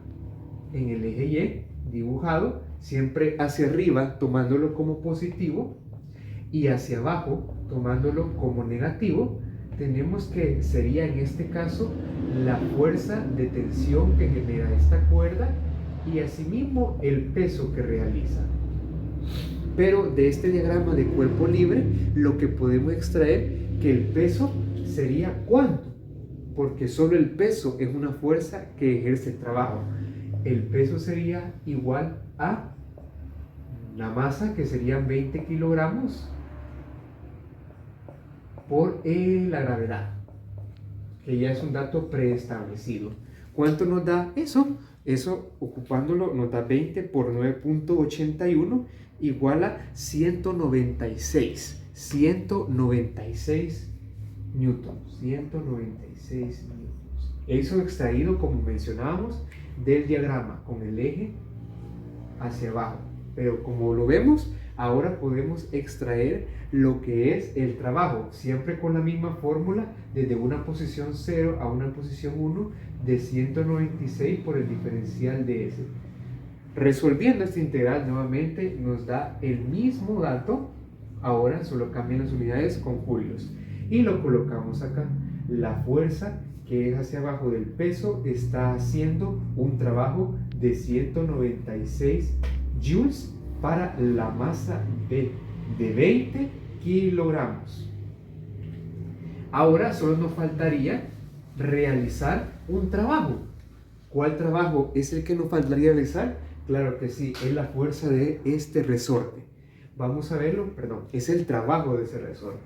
en el eje Y dibujado, siempre hacia arriba tomándolo como positivo y hacia abajo tomándolo como negativo. Tenemos que sería en este caso la fuerza de tensión que genera esta cuerda y asimismo el peso que realiza. Pero de este diagrama de cuerpo libre lo que podemos extraer que el peso sería ¿cuánto? Porque solo el peso es una fuerza que ejerce el trabajo. El peso sería igual a la masa, que serían 20 kilogramos por la gravedad, que ya es un dato preestablecido. ¿Cuánto nos da eso? Eso, ocupándolo, nos da 20 por 9.81 igual a 196 newtons. 196 newtons. Eso extraído, como mencionábamos, del diagrama con el eje hacia abajo. Pero como lo vemos, ahora podemos extraer lo que es el trabajo, siempre con la misma fórmula, desde una posición 0 a una posición 1 de 196 por el diferencial de S. Resolviendo esta integral nuevamente nos da el mismo dato, ahora solo cambian las unidades con julios. Y lo colocamos acá. La fuerza que es hacia abajo del peso está haciendo un trabajo de 196 joules para la masa B de 20 kilogramos. Ahora solo nos faltaría realizar un trabajo. ¿Cuál trabajo es el que nos faltaría realizar? Claro que sí, es la fuerza de este resorte. Vamos a verlo, es el trabajo de ese resorte.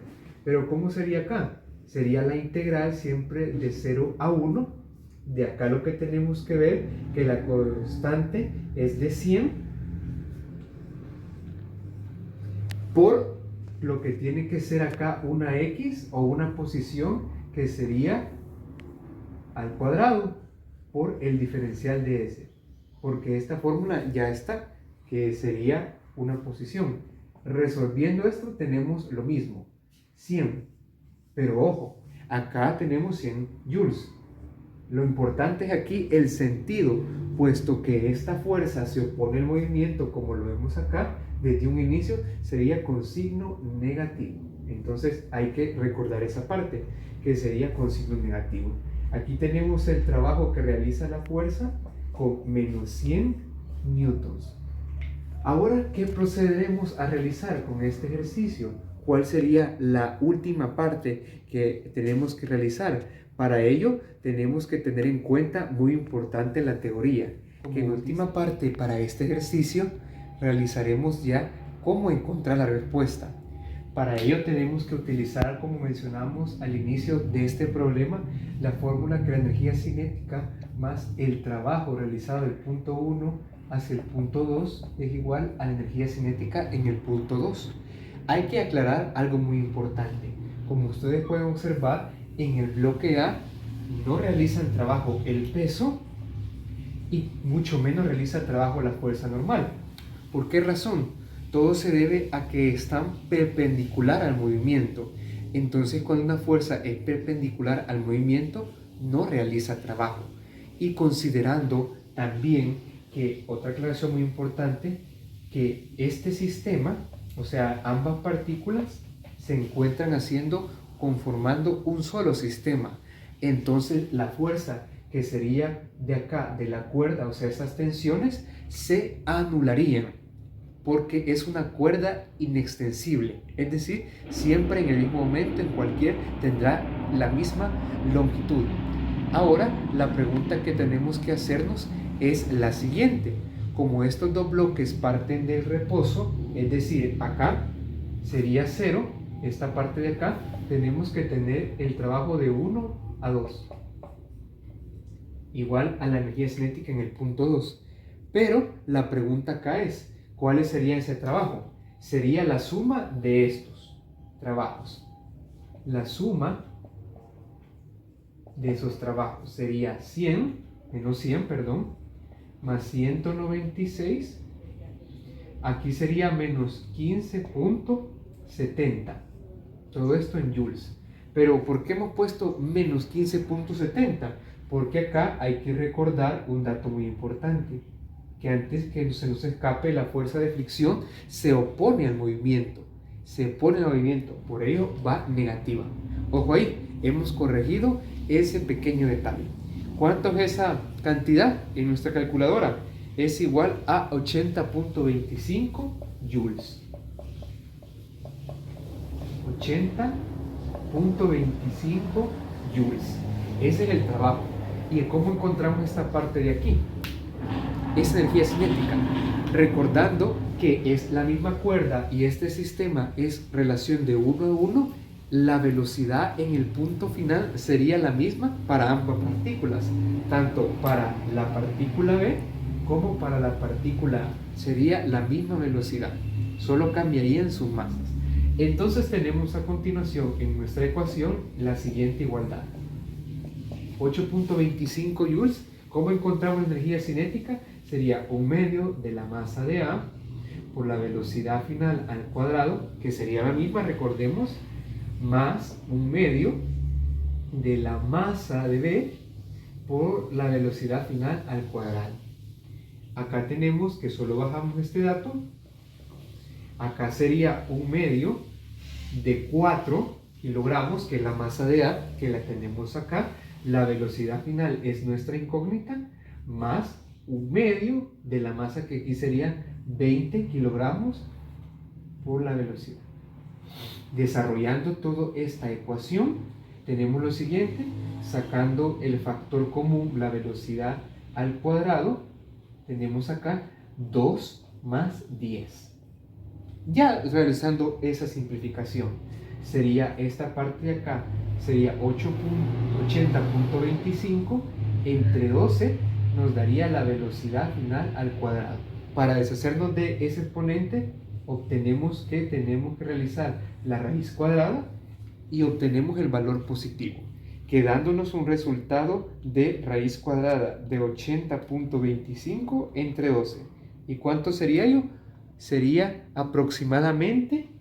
Pero ¿cómo sería acá? Sería la integral siempre de 0 a 1. De acá lo que tenemos que ver, que la constante es de 100 por lo que tiene que ser acá una x o una posición que sería al cuadrado por el diferencial de S. Porque esta fórmula ya está, que sería una posición. Resolviendo esto tenemos lo mismo, 100. Pero ojo, acá tenemos 100 joules. Lo importante es aquí el sentido, puesto que esta fuerza se opone al movimiento, como lo vemos acá, desde un inicio sería con signo negativo. Entonces hay que recordar esa parte, que sería con signo negativo. Aquí tenemos el trabajo que realiza la fuerza con menos 100 newtons. Ahora, ¿qué procederemos a realizar con este ejercicio? ¿Cuál sería la última parte que tenemos que realizar? Para ello, tenemos que tener en cuenta, muy importante, la teoría. Que en última parte, para este ejercicio, realizaremos ya cómo encontrar la respuesta. Para ello tenemos que utilizar, como mencionamos al inicio de este problema, la fórmula que la energía cinética más el trabajo realizado del punto 1 hacia el punto 2 es igual a la energía cinética en el punto 2. Hay que aclarar algo muy importante. Como ustedes pueden observar, en el bloque A no realiza el trabajo el peso y mucho menos realiza el trabajo la fuerza normal. ¿Por qué razón? Todo se debe a que están perpendicular al movimiento. Entonces, cuando una fuerza es perpendicular al movimiento, no realiza trabajo. Y considerando también que, otra aclaración muy importante, que este sistema, o sea, ambas partículas, se encuentran conformando un solo sistema. Entonces, la fuerza que sería de acá, de la cuerda, o sea, esas tensiones, se anularían. porque es una cuerda inextensible, es decir, siempre en el mismo momento, en cualquier, tendrá la misma longitud. Ahora, la pregunta que tenemos que hacernos es la siguiente. Como estos dos bloques parten del reposo, es decir, acá sería 0, esta parte de acá, tenemos que tener el trabajo de 1 a 2, igual a la energía cinética en el punto 2. Pero la pregunta acá es, ¿cuál sería ese trabajo? Sería la suma de estos trabajos. La suma de esos trabajos sería 100, menos 100, perdón, más 196. Aquí sería menos 15.70. Todo esto en joules. Pero ¿por qué hemos puesto menos 15.70? Porque acá hay que recordar un dato muy importante. Que antes que se nos escape, la fuerza de fricción se opone al movimiento. Se opone al movimiento. Por ello va negativa. Ojo ahí, hemos corregido ese pequeño detalle. ¿Cuánto es esa cantidad en nuestra calculadora? Es igual a 80.25 joules. 80.25 joules. Ese es el trabajo. ¿Y cómo encontramos esta parte de aquí? Es energía cinética. Recordando que es la misma cuerda y este sistema es relación de 1 a 1, la velocidad en el punto final sería la misma para ambas partículas, tanto para la partícula B como para la partícula A. Sería la misma velocidad, solo cambiarían sus masas. Entonces tenemos a continuación en nuestra ecuación la siguiente igualdad. 8.25 joules. ¿Cómo encontramos energía cinética? Sería 1/2 de la masa de A por la velocidad final al cuadrado, que sería la misma, recordemos, más 1/2 de la masa de B por la velocidad final al cuadrado. Acá tenemos que solo bajamos este dato. Acá sería 1/2 de 4 kilogramos, que es la masa de A, que la tenemos acá. La velocidad final es nuestra incógnita, más 1/2 de la masa, que aquí sería 20 kilogramos por la velocidad. Desarrollando toda esta ecuación, tenemos lo siguiente: sacando el factor común, la velocidad al cuadrado, tenemos acá 2 más 10. Ya realizando esa simplificación, sería esta parte de acá, sería 80.25 entre 12, nos daría la velocidad final al cuadrado. Para deshacernos de ese exponente, obtenemos que tenemos que realizar la raíz cuadrada y obtenemos el valor positivo, quedándonos un resultado de raíz cuadrada de 80.25 entre 12. ¿Y cuánto sería ello? Sería aproximadamente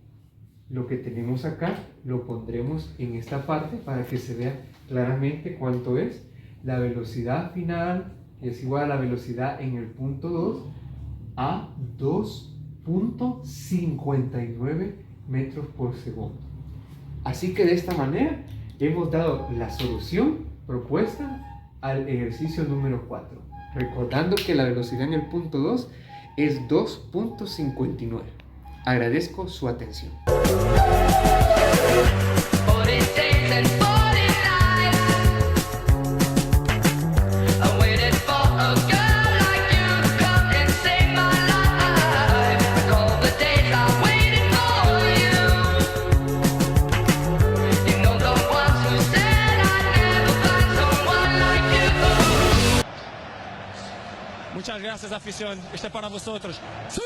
lo que tenemos acá. Lo pondremos en esta parte para que se vea claramente cuánto es la velocidad final, que es igual a la velocidad en el punto 2 a 2.59 metros por segundo. Así que de esta manera hemos dado la solución propuesta al ejercicio número 4, recordando que la velocidad en el punto 2 es 2.59. Agradezco su atención. Muchas gracias, afición. Este es para vosotros. ¡Sí!